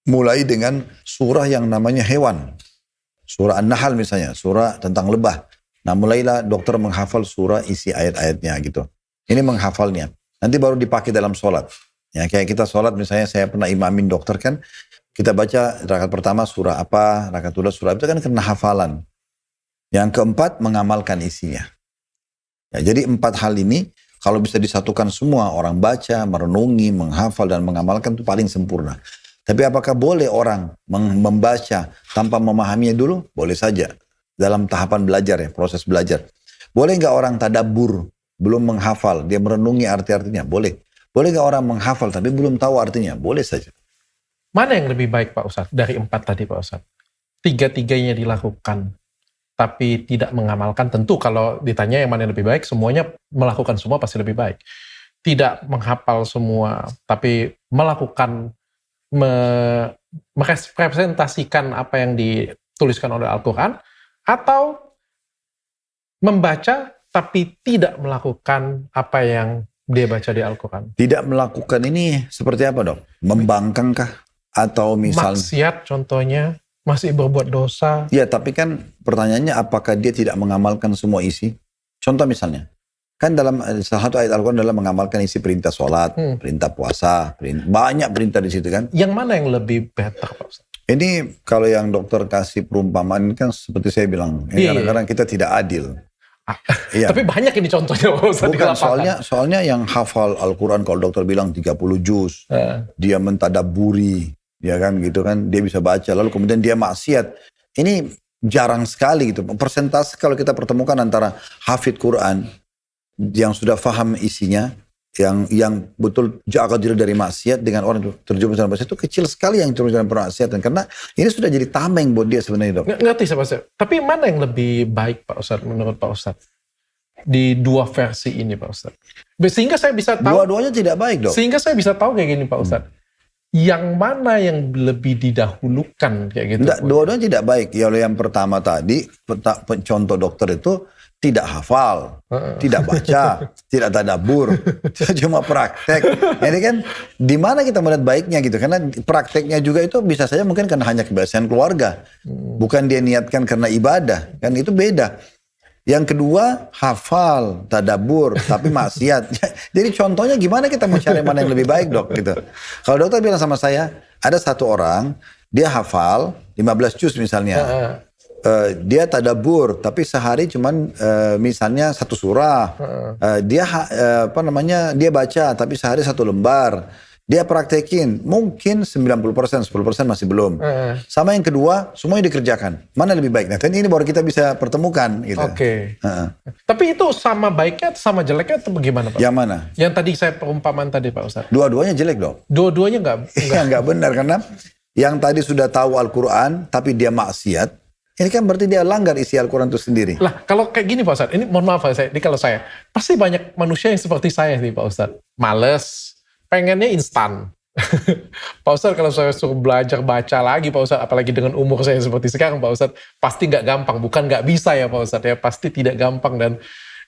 mulai dengan surah yang namanya hewan. Surah An-Nahl misalnya, surah tentang lebah. Nah mulailah dokter menghafal surah isi ayat-ayatnya gitu. Ini menghafalnya. Nanti baru dipakai dalam sholat. Ya, kayak kita sholat misalnya saya pernah imamin dokter kan. Kita baca rakaat pertama surah apa, rakaat kedua surah itu kan kena hafalan. Yang keempat mengamalkan isinya. Ya, jadi 4 hal ini kalau bisa disatukan semua, orang baca, merenungi, menghafal dan mengamalkan itu paling sempurna. Tapi apakah boleh orang membaca tanpa memahaminya dulu? Boleh saja. Dalam tahapan belajar ya, proses belajar. Boleh nggak orang tadabbur, belum menghafal, dia merenungi arti-artinya? Boleh. Boleh nggak orang menghafal tapi belum tahu artinya? Boleh saja. Mana yang lebih baik Pak Ustadz dari 4 tadi Pak Ustadz? 3-tiganya dilakukan tapi tidak mengamalkan. Tentu kalau ditanya yang mana yang lebih baik, semuanya melakukan semua pasti lebih baik. Tidak menghafal semua tapi melakukan merepresentasikan apa yang dituliskan oleh Al-Quran, atau membaca tapi tidak melakukan apa yang dia baca di Al-Quran. Tidak melakukan ini seperti apa dok? Membangkangkah? Atau misalnya maksiat contohnya, masih berbuat dosa. Ya tapi kan pertanyaannya apakah dia tidak mengamalkan semua isi? Contoh misalnya, kan dalam salah satu ayat Al-Quran adalah mengamalkan isi perintah sholat, perintah puasa, banyak perintah di situ kan. Yang mana yang lebih better Pak Ustaz? Ini kalau yang dokter kasih perumpamaan kan seperti saya bilang, kadang-kadang kita tidak adil. Iya. Tapi banyak ini contohnya Pak Ustaz. Bukan, soalnya yang hafal Al-Quran kalau dokter bilang 30 juz, dia mentadaburi, ya kan gitu kan, dia bisa baca, lalu kemudian dia maksiat. Ini jarang sekali gitu. Persentase kalau kita pertemukan antara hafid Quran yang sudah faham isinya, yang betul jaga diri dari maksiat dengan orang itu terjerumus dalam maksiat, itu kecil sekali yang terjerumus dalam maksiat. Karena ini sudah jadi tameng buat dia sebenarnya dok. Ngerti saya Pak Ustaz. Tapi mana yang lebih baik Pak Ustaz menurut Pak Ustaz? Di dua versi ini Pak Ustaz. Sehingga saya bisa tahu. Dua-duanya tidak baik dok. Sehingga saya bisa tahu kayak gini Pak Ustaz. Yang mana yang lebih didahulukan kayak gitu? Enggak, dua-duanya tidak baik. Ya oleh yang pertama tadi, contoh dokter itu tidak hafal, tidak baca, tidak tadabbur, cuma praktek. Jadi kan di mana kita melihat baiknya gitu? Karena prakteknya juga itu bisa saja mungkin karena hanya kebiasaan keluarga, bukan dia niatkan karena ibadah, kan itu beda. Yang kedua hafal, tadabbur, tapi maksiat. Jadi contohnya gimana kita mau cari mana yang lebih baik dok? Gitu. Kalau dokter bilang sama saya, ada satu orang dia hafal 15 juz misalnya. Dia tadabbur tapi sehari cuman misalnya 1 surah. Dia dia baca tapi sehari 1 lembar. Dia praktekin mungkin 90%, 10% masih belum. Sama yang kedua semuanya dikerjakan. Mana lebih baik? Nah, ini baru kita bisa pertemukan gitu. Oke. Tapi itu sama baiknya atau sama jeleknya atau bagaimana Pak? Yang mana? Yang tadi saya perumpamaan tadi Pak Ustaz. Dua-duanya jelek dong. Dua-duanya nggak benar karena yang tadi sudah tahu Al-Quran tapi dia maksiat. Ini kan berarti dia langgar isi Al-Quran itu sendiri. Lah, kalau kayak gini Pak Ustadz, ini mohon maaf Pak, kalau saya, pasti banyak manusia yang seperti saya nih Pak Ustadz. Males, pengennya instan. Pak Ustadz, kalau saya suruh belajar baca lagi Pak Ustadz, apalagi dengan umur saya seperti sekarang Pak Ustadz, pasti nggak gampang. Bukan nggak bisa ya Pak Ustadz, ya pasti tidak gampang dan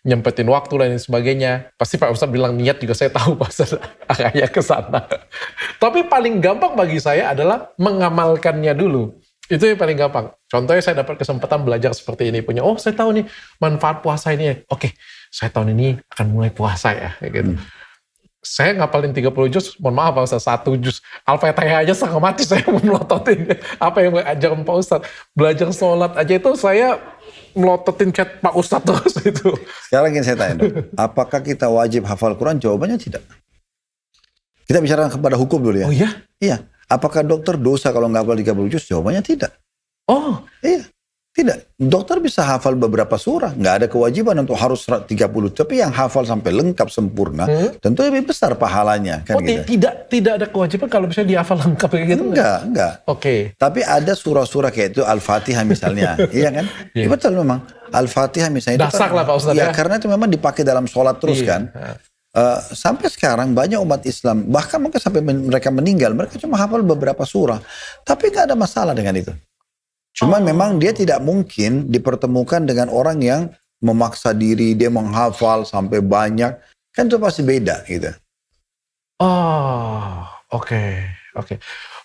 nyempetin waktu dan sebagainya. Pasti Pak Ustadz bilang niat juga saya tahu Pak Ustadz arahnya ke sana. Tapi paling gampang bagi saya adalah mengamalkannya dulu. Itu yang paling gampang. Contohnya saya dapat kesempatan belajar seperti ini. Punya, oh saya tahu nih manfaat puasa ini. Oke, saya tahun ini akan mulai puasa ya. Kayak gitu. Saya ngapalin 30 juz, mohon maaf Pak Ustadz, 1 juz. Al-Fatihah aja setengah mati saya melototin. Apa yang ajaran Pak Ustadz. Belajar sholat aja itu saya melototin chat Pak Ustadz terus itu. Sekarang ingin saya tanya dong, apakah kita wajib hafal Quran? Jawabannya tidak. Kita bicara kepada hukum dulu ya. Oh iya? Iya. Apakah dokter dosa kalau nggak hafal 30 juz? Jawabannya tidak. Oh. Iya. Tidak. Dokter bisa hafal beberapa surah. Nggak ada kewajiban untuk harus 30. Tapi yang hafal sampai lengkap sempurna, tentu lebih besar pahalanya. Kan gitu. Tidak ada kewajiban kalau misalnya dihafal lengkap kayak gitu? Enggak. Oke. Tapi ada surah-surah kayak itu Al-Fatihah misalnya. Iya kan? Iya. Betul memang. Al-Fatihah misalnya. Dasar lah Pak Ustadz ya. Karena itu memang dipakai dalam sholat terus kan. Sampai sekarang banyak umat Islam, bahkan mungkin sampai mereka meninggal, mereka cuma hafal beberapa surah, tapi gak ada masalah dengan itu. Cuma memang dia tidak mungkin dipertemukan dengan orang yang memaksa diri, dia menghafal sampai banyak, kan itu pasti beda gitu. Oh, oke, oke.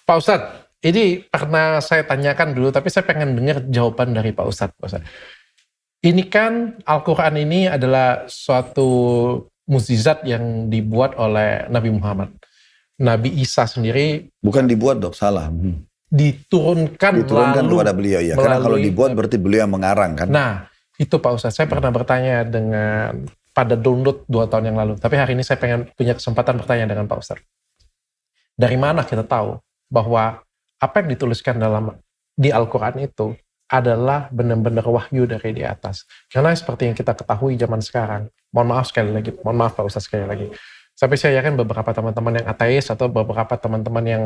Pak Ustadz, ini pernah saya tanyakan dulu, tapi saya pengen dengar jawaban dari Pak Ustadz. Pak Ustadz. Ini kan Al-Quran ini adalah suatu mukjizat yang dibuat oleh Nabi Muhammad. Nabi Isa sendiri Bukan dibuat dok, salah. diturunkan lalu kepada beliau ya. Karena kalau melalui- dibuat berarti beliau yang mengarang kan. Nah, itu Pak Ustadz, saya pernah bertanya dengan pada download 2 tahun yang lalu. Tapi hari ini saya pengen punya kesempatan bertanya dengan Pak Ustadz. Dari mana kita tahu bahwa apa yang dituliskan di Al-Quran itu adalah benar-benar wahyu dari di atas. Karena seperti yang kita ketahui zaman sekarang, mohon maaf Pak Ustadz sekali lagi. Tapi saya yakin beberapa teman-teman yang ateis atau beberapa teman-teman yang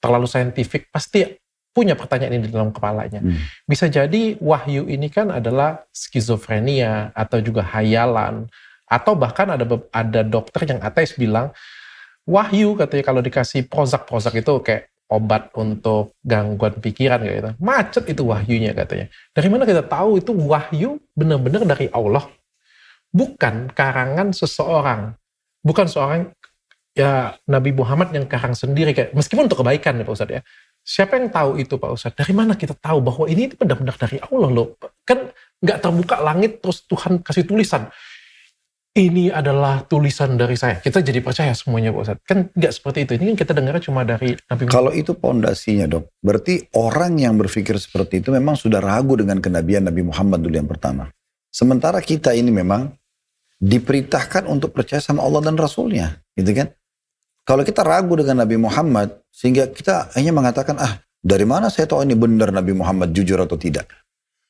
terlalu saintifik pasti punya pertanyaan ini di dalam kepalanya. Bisa jadi wahyu ini kan adalah skizofrenia atau juga hayalan, atau bahkan ada dokter yang ateis bilang wahyu katanya kalau dikasih Prozac itu kayak obat untuk gangguan pikiran gitu. Macet itu wahyunya katanya. Dari mana kita tahu itu wahyu benar-benar dari Allah? Bukan karangan seseorang. Bukan seorang ya Nabi Muhammad yang karang sendiri kayak meskipun untuk kebaikan ya Pak Ustadz ya. Siapa yang tahu itu Pak Ustadz? Dari mana kita tahu bahwa ini benar-benar dari Allah loh? Kan nggak terbuka langit terus Tuhan kasih tulisan. Ini adalah tulisan dari saya. Kita jadi percaya semuanya Pak Ustadz. Kan nggak seperti itu. Ini kan kita dengarnya cuma dari Nabi Muhammad. Kalau itu pondasinya dok, berarti orang yang berpikir seperti itu memang sudah ragu dengan kenabian Nabi Muhammad dulu yang pertama. Sementara kita ini memang diperintahkan untuk percaya sama Allah dan Rasulnya, gitu kan? Kalau kita ragu dengan Nabi Muhammad, sehingga kita hanya mengatakan, dari mana saya tahu ini benar Nabi Muhammad jujur atau tidak?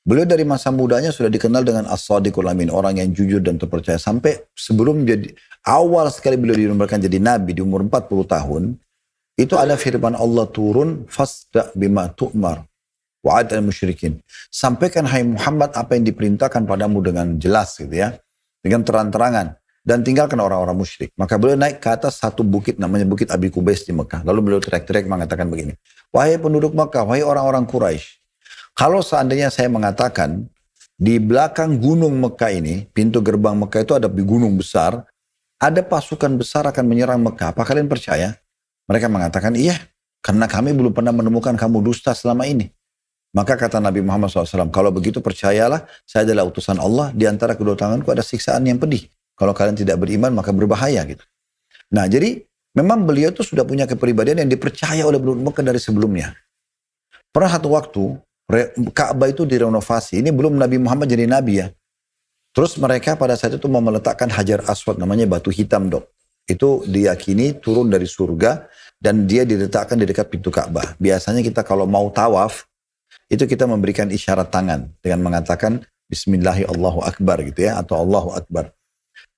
Beliau dari masa mudanya sudah dikenal dengan As-Sadiqul Amin, orang yang jujur dan terpercaya. Sampai sebelum awal sekali beliau dinomorkan jadi Nabi di umur 40 tahun, itu ada firman Allah turun, fasda bima tu'mar, wa'ad al-musyrikin. Sampaikan hai Muhammad apa yang diperintahkan padamu dengan jelas gitu ya. Dengan terang-terangan. Dan tinggalkan orang-orang musyrik. Maka beliau naik ke atas satu bukit namanya Bukit Abi Kubais di Mekah. Lalu beliau teriak-teriak mengatakan begini. Wahai penduduk Mekah, wahai orang-orang Quraisy. Kalau seandainya saya mengatakan di belakang gunung Mekah ini, pintu gerbang Mekah itu ada gunung besar, ada pasukan besar akan menyerang Mekah. Apa kalian percaya? Mereka mengatakan, iya. Karena kami belum pernah menemukan kamu dusta selama ini. Maka kata Nabi Muhammad SAW, kalau begitu percayalah, saya adalah utusan Allah, di antara kedua tanganku ada siksaan yang pedih. Kalau kalian tidak beriman, maka berbahaya gitu. Nah, jadi memang beliau itu sudah punya kepribadian yang dipercaya oleh penduduk Mekah dari sebelumnya. Pernah satu waktu, Ka'bah itu direnovasi. Ini belum Nabi Muhammad jadi Nabi ya. Terus mereka pada saat itu mau meletakkan Hajar Aswad, namanya batu hitam dok. Itu diyakini turun dari surga, dan dia diletakkan di dekat pintu Ka'bah. Biasanya kita kalau mau tawaf, itu kita memberikan isyarat tangan dengan mengatakan Bismillahi Allahu Akbar gitu ya, atau Allahu Akbar.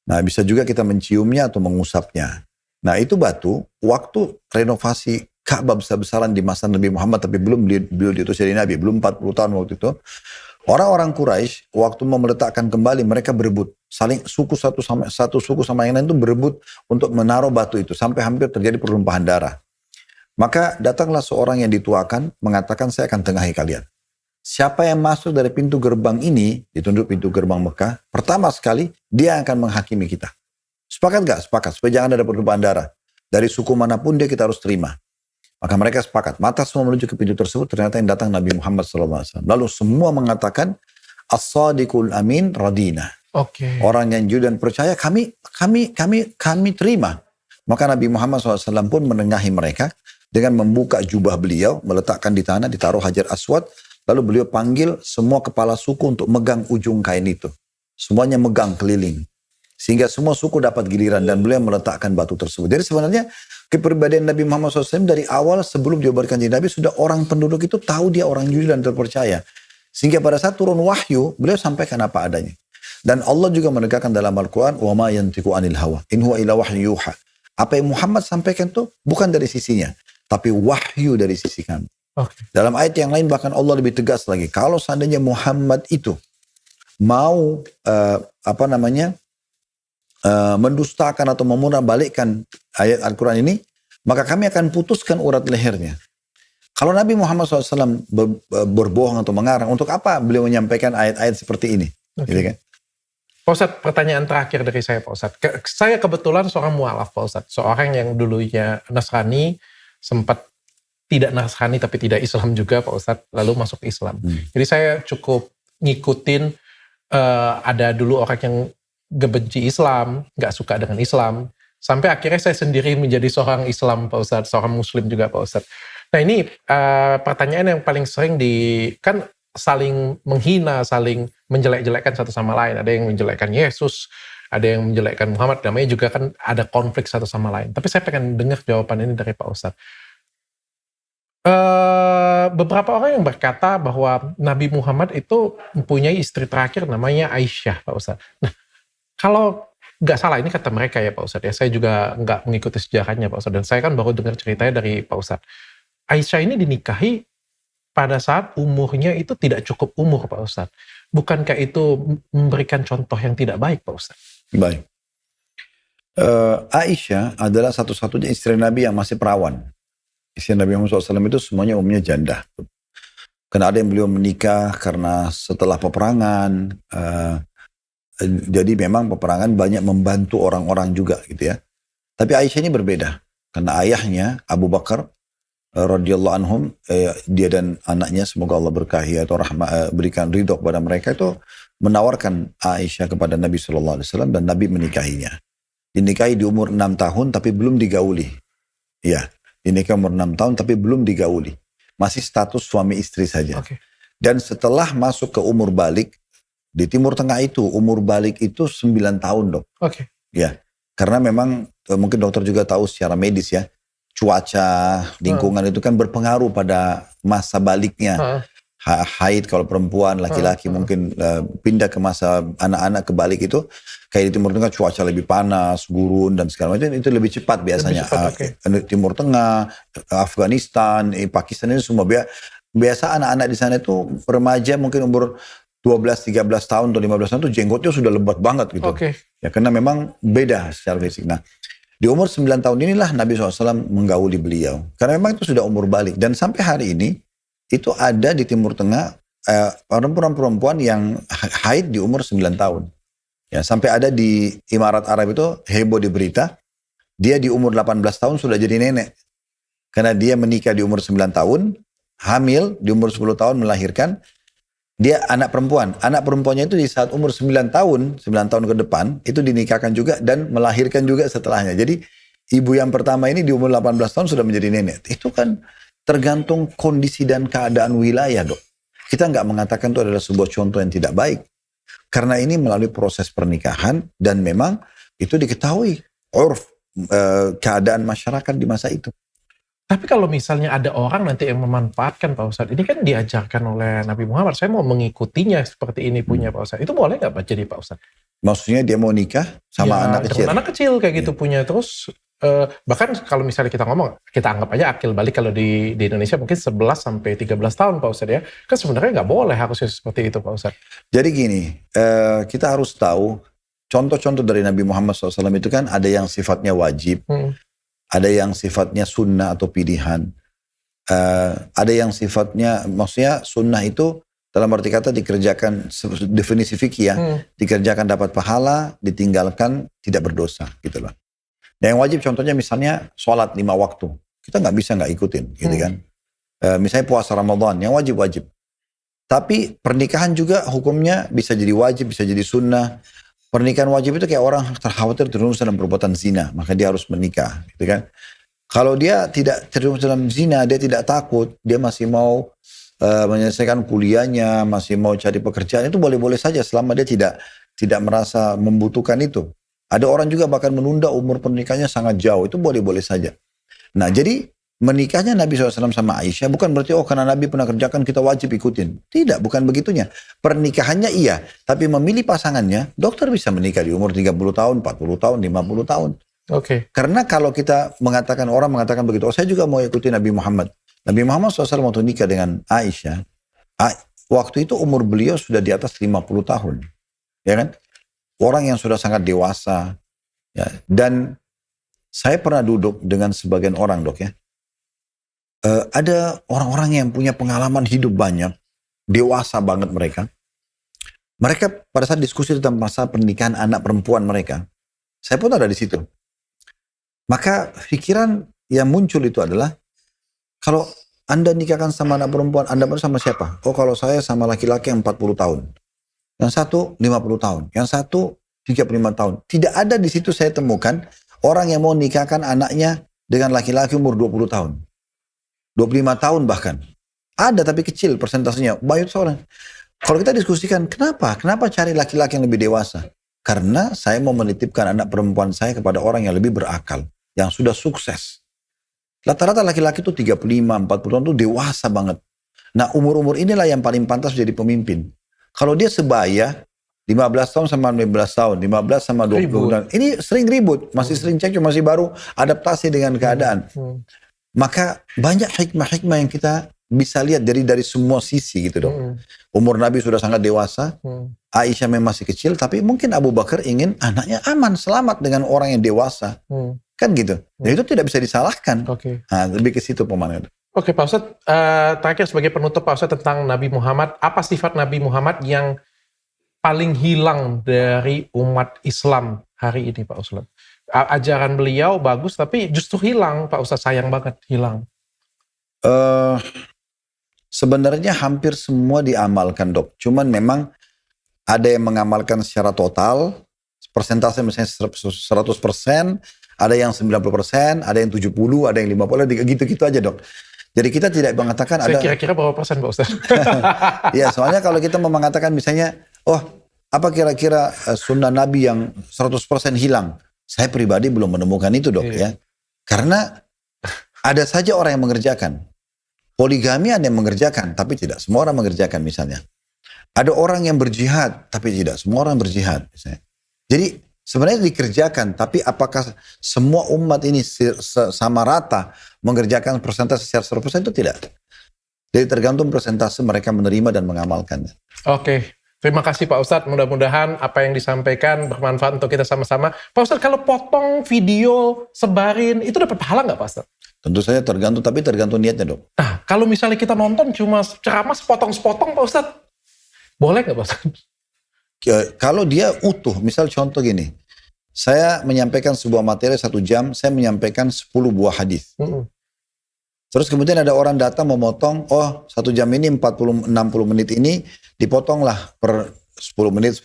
Nah bisa juga kita menciumnya atau mengusapnya. Nah itu batu, waktu renovasi Ka'bah besar-besaran di masa Nabi Muhammad, tapi belum beliau diutus jadi Nabi, belum 40 tahun waktu itu. Orang-orang Quraisy waktu mau meletakkan kembali, mereka berebut. Saling satu suku sama yang lain itu berebut untuk menaruh batu itu. Sampai hampir terjadi pertumpahan darah. Maka datanglah seorang yang dituakan, mengatakan saya akan tengahi kalian. Siapa yang masuk dari pintu gerbang ini, ditunjuk pintu gerbang Mekah, pertama sekali dia akan menghakimi kita. Sepakat gak? Sepakat. Supaya jangan ada pertumpahan darah. Dari suku manapun dia kita harus terima. Maka mereka sepakat. Mata semua menuju ke pintu tersebut, ternyata yang datang Nabi Muhammad SAW. Lalu semua mengatakan, As-Sadiqul Amin Radina. Orang yang jujur dan percaya, kami terima. Maka Nabi Muhammad SAW pun menengahi mereka, dengan membuka jubah beliau, meletakkan di tanah, ditaruh Hajar Aswad, lalu beliau panggil semua kepala suku untuk megang ujung kain itu. Semuanya megang keliling. Sehingga semua suku dapat giliran dan beliau meletakkan batu tersebut. Jadi sebenarnya kepribadian Nabi Muhammad SAW dari awal sebelum diobatkan jadi Nabi, sudah orang penduduk itu tahu dia orang jujur dan terpercaya. Sehingga pada saat turun wahyu, beliau sampaikan apa adanya. Dan Allah juga menegakkan dalam Al-Quran, وَمَا يَنْتِقُ عَنِ الْهَوَى إِنْ هُوَ إِلَّا وَحْيٌ يُوحَى. Apa yang Muhammad sampaikan itu bukan dari sisinya, tapi wahyu dari sisi kami. Dalam ayat yang lain bahkan Allah lebih tegas lagi. Kalau seandainya Muhammad itu mau mendustakan atau memutarbalikkan ayat Al-Quran ini, maka kami akan putuskan urat lehernya. Kalau Nabi Muhammad SAW berbohong atau mengarang, untuk apa beliau menyampaikan ayat-ayat seperti ini? Gitu kan? Pak Ustadz, pertanyaan terakhir dari saya Pak Ustadz. Saya kebetulan seorang mualaf Pak Ustadz. Seorang yang dulunya Nasrani, sempat tidak Nasrani tapi tidak Islam juga Pak Ustadz, lalu masuk Islam. Jadi saya cukup ngikutin, ada dulu orang yang ngebenci Islam, nggak suka dengan Islam, sampai akhirnya saya sendiri menjadi seorang Islam Pak Ustadz, seorang Muslim juga Pak Ustadz. Nah ini pertanyaan yang paling sering kan saling menghina, saling menjelek-jelekkan satu sama lain. Ada yang menjelekkan Yesus, ada yang menjelekkan Muhammad, namanya juga kan ada konflik satu sama lain. Tapi saya pengen dengar jawaban ini dari Pak Ustadz. Beberapa orang yang berkata bahwa Nabi Muhammad itu mempunyai istri terakhir namanya Aisyah, Pak Ustadz. Nah, kalau nggak salah, ini kata mereka ya Pak Ustadz ya, saya juga nggak mengikuti sejarahnya Pak Ustadz, dan saya kan baru dengar ceritanya dari Pak Ustadz. Aisyah ini dinikahi pada saat umurnya itu tidak cukup umur Pak Ustadz. Bukankah itu memberikan contoh yang tidak baik Pak Ustadz? Baik. Aisyah adalah satu-satunya istri Nabi yang masih perawan. Istri Nabi Muhammad SAW itu semuanya umumnya janda. Karena ada yang beliau menikah karena setelah peperangan. Jadi memang peperangan banyak membantu orang-orang juga gitu ya. Tapi Aisyah ini berbeda. Karena ayahnya Abu Bakar radhiyallahu anhum, dia dan anaknya semoga Allah berkahi atau berikan ridho kepada mereka, itu menawarkan Aisyah kepada Nabi SAW dan Nabi menikahinya. Dinikahi di umur 6 tahun tapi belum digauli. Ya, dinikahi umur 6 tahun tapi belum digauli. Masih status suami istri saja. Okay. Dan setelah masuk ke umur balik, di Timur Tengah itu umur balik itu 9 tahun dok. Oke. Ya, karena memang mungkin dokter juga tahu secara medis ya, cuaca, lingkungan itu kan berpengaruh pada masa baliknya. Haid kalau perempuan, laki-laki mungkin pindah ke masa anak-anak ke balik itu. Kayak di Timur Tengah cuaca lebih panas, gurun dan segala macam, itu lebih cepat biasanya. Lebih cepat, Timur Tengah, Afghanistan, Pakistan ini semua biasa anak-anak di sana itu remaja mungkin umur 12-13 tahun atau 15 tahun itu jenggotnya sudah lebat banget gitu. Ya, karena memang beda secara fisik. Nah, di umur 9 tahun inilah Nabi SAW menggauli beliau. Karena memang itu sudah umur balik. Dan sampai hari ini, itu ada di Timur Tengah perempuan-perempuan yang haid di umur 9 tahun. Ya, sampai ada di Emirat Arab itu heboh di berita, dia di umur 18 tahun sudah jadi nenek. Karena dia menikah di umur 9 tahun, hamil di umur 10 tahun melahirkan, dia anak perempuan. Anak perempuannya itu di saat umur 9 tahun ke depan, itu dinikahkan juga dan melahirkan juga setelahnya. Jadi ibu yang pertama ini di umur 18 tahun sudah menjadi nenek. Itu kan tergantung kondisi dan keadaan wilayah dok. Kita nggak mengatakan itu adalah sebuah contoh yang tidak baik. Karena ini melalui proses pernikahan dan memang itu diketahui keadaan masyarakat di masa itu. Tapi kalau misalnya ada orang nanti yang memanfaatkan Pak Ustadz, ini kan diajarkan oleh Nabi Muhammad, saya mau mengikutinya seperti ini punya Pak Ustadz. Itu boleh nggak jadi Pak Ustadz? Maksudnya dia mau nikah sama anak kecil? Anak kecil kayak gitu punya. Terus bahkan kalau misalnya kita ngomong, kita anggap aja akil balik kalau di Indonesia mungkin 11 sampai 13 tahun Pak Ustadz ya. Kan sebenarnya nggak boleh harusnya seperti itu Pak Ustadz. Jadi gini, kita harus tahu contoh-contoh dari Nabi Muhammad SAW itu kan ada yang sifatnya wajib. Ada yang sifatnya sunnah atau pilihan. Ada yang sifatnya, maksudnya sunnah itu dalam arti kata dikerjakan, definisi fikih ya, dikerjakan dapat pahala, ditinggalkan tidak berdosa gitu loh. Yang wajib contohnya misalnya sholat 5 waktu. Kita nggak bisa nggak ikutin gitu kan. Misalnya puasa Ramadan, yang wajib-wajib. Tapi pernikahan juga hukumnya bisa jadi wajib, bisa jadi sunnah. Pernikahan wajib itu kayak orang terkhawatir terjerumus dalam perbuatan zina, maka dia harus menikah, gitu kan? Kalau dia tidak terjerumus dalam zina, dia tidak takut, dia masih mau menyelesaikan kuliahnya, masih mau cari pekerjaan, itu boleh-boleh saja selama dia tidak merasa membutuhkan itu. Ada orang juga bahkan menunda umur pernikahannya sangat jauh, itu boleh-boleh saja. Nah, jadi menikahnya Nabi SAW sama Aisyah bukan berarti karena Nabi pernah kerjakan kita wajib ikutin. Tidak, bukan begitunya. Pernikahannya iya, tapi memilih pasangannya, dokter bisa menikah di umur 30 tahun, 40 tahun, 50 tahun. Karena kalau kita orang mengatakan begitu, saya juga mau ikuti Nabi Muhammad. Nabi Muhammad SAW waktu nikah dengan Aisyah, waktu itu umur beliau sudah di atas 50 tahun. Ya kan? Orang yang sudah sangat dewasa. Ya. Dan saya pernah duduk dengan sebagian orang dok ya. Ada orang-orang yang punya pengalaman hidup banyak, dewasa banget mereka. Mereka pada saat diskusi tentang masalah pernikahan anak perempuan mereka, saya pun ada di situ. Maka pikiran yang muncul itu adalah, kalau Anda nikahkan sama anak perempuan, Anda sama siapa? Oh, kalau saya sama laki-laki yang 40 tahun. Yang satu 50 tahun. Yang satu 35 tahun. Tidak ada di situ saya temukan orang yang mau nikahkan anaknya dengan laki-laki umur 20 tahun. 25 tahun bahkan. Ada tapi kecil persentasenya. Banyak seorang. Kalau kita diskusikan, kenapa? Kenapa cari laki-laki yang lebih dewasa? Karena saya mau menitipkan anak perempuan saya kepada orang yang lebih berakal. Yang sudah sukses. Rata-rata laki-laki itu 35, 40 tahun itu dewasa banget. Nah, umur-umur inilah yang paling pantas jadi pemimpin. Kalau dia sebaya, 15 tahun sama 15 tahun, 15 sama 20 tahun. Ini sering ribut, masih sering cekcok, masih baru adaptasi dengan keadaan. Maka banyak hikmah-hikmah yang kita bisa lihat dari semua sisi gitu dong. Umur Nabi sudah sangat dewasa, Aisyah memang masih kecil, tapi mungkin Abu Bakar ingin anaknya aman, selamat dengan orang yang dewasa. Kan gitu. Dan itu tidak bisa disalahkan. Nah, lebih ke situ pemandangan. Oke, Pak Ustadz, terakhir sebagai penutup Pak Ustadz tentang Nabi Muhammad, apa sifat Nabi Muhammad yang paling hilang dari umat Islam hari ini, Pak Ustadz? Ajaran beliau bagus, tapi justru hilang, Pak Ustadz, sayang banget hilang. Sebenarnya hampir semua diamalkan, Dok. Cuman memang ada yang mengamalkan secara total, persentase misalnya 100%, ada yang 90%, ada yang 70%, ada yang 50%, gitu-gitu aja, Dok. Jadi kita tidak mengatakan Saya ada... kira-kira berapa persen, Pak Ustadz? Ya, soalnya kalau kita mau mengatakan misalnya, oh, apa kira-kira sunnah Nabi yang 100% hilang? Saya pribadi belum menemukan itu, Dok, ya. Karena ada saja orang yang mengerjakan. Poligami ada yang mengerjakan, tapi tidak semua orang mengerjakan misalnya. Ada orang yang berjihad, tapi tidak semua orang berjihad misalnya. Jadi sebenarnya dikerjakan, tapi apakah semua umat ini sama rata mengerjakan persentase secara 100% itu tidak. Jadi tergantung persentase mereka menerima dan mengamalkannya. Oke, terima kasih Pak Ustadz. Mudah-mudahan apa yang disampaikan bermanfaat untuk kita sama-sama. Pak Ustadz, kalau potong video, sebarin, itu dapat pahala nggak Pak Ustadz? Tentu saja tergantung, tapi tergantung niatnya, Dok. Nah, kalau misalnya kita nonton cuma ceramah sepotong-sepotong Pak Ustadz, boleh nggak Pak Ustadz? Kalau dia utuh, misal contoh gini, saya menyampaikan sebuah materi 1 jam, saya menyampaikan 10 buah hadis. Terus kemudian ada orang datang memotong, oh 1 jam ini 40-60 menit ini dipotonglah per 10 menit.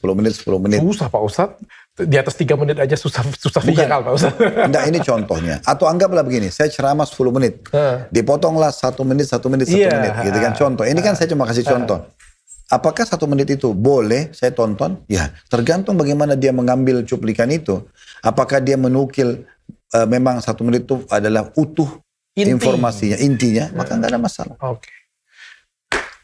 Susah Pak Ustadz, di atas 3 menit aja susah viral Pak Ustadz. Enggak, ini contohnya. Atau anggaplah begini, saya ceramah 10 menit, dipotonglah 1 menit, gitu kan contoh. Ini kan saya cuma kasih contoh. Apakah 1 menit itu boleh saya tonton? Ya, tergantung bagaimana dia mengambil cuplikan itu. Apakah dia menukil memang 1 menit itu adalah utuh informasinya, intinya, maka nggak ada masalah. Oke.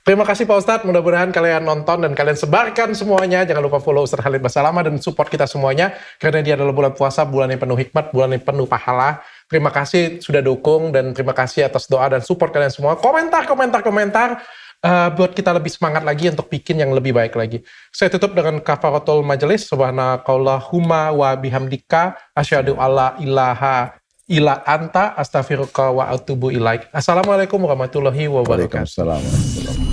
Terima kasih Pak Ustadz, mudah-mudahan kalian nonton dan kalian sebarkan semuanya. Jangan lupa follow Ustadz Khalid Basalamah dan support kita semuanya. Karena dia adalah bulan puasa, bulan yang penuh hikmat, bulan yang penuh pahala. Terima kasih sudah dukung dan terima kasih atas doa dan support kalian semua. Komentar buat kita lebih semangat lagi untuk bikin yang lebih baik lagi. Saya tutup dengan kafaratul majelis. Subhanakallahumma wa bihamdika asyhadu alla ilaha illa anta astaghfiruka wa atubu ilaik. Assalamualaikum warahmatullahi wabarakatuh. Waalaikumsalam warahmatullahi wabarakatuh.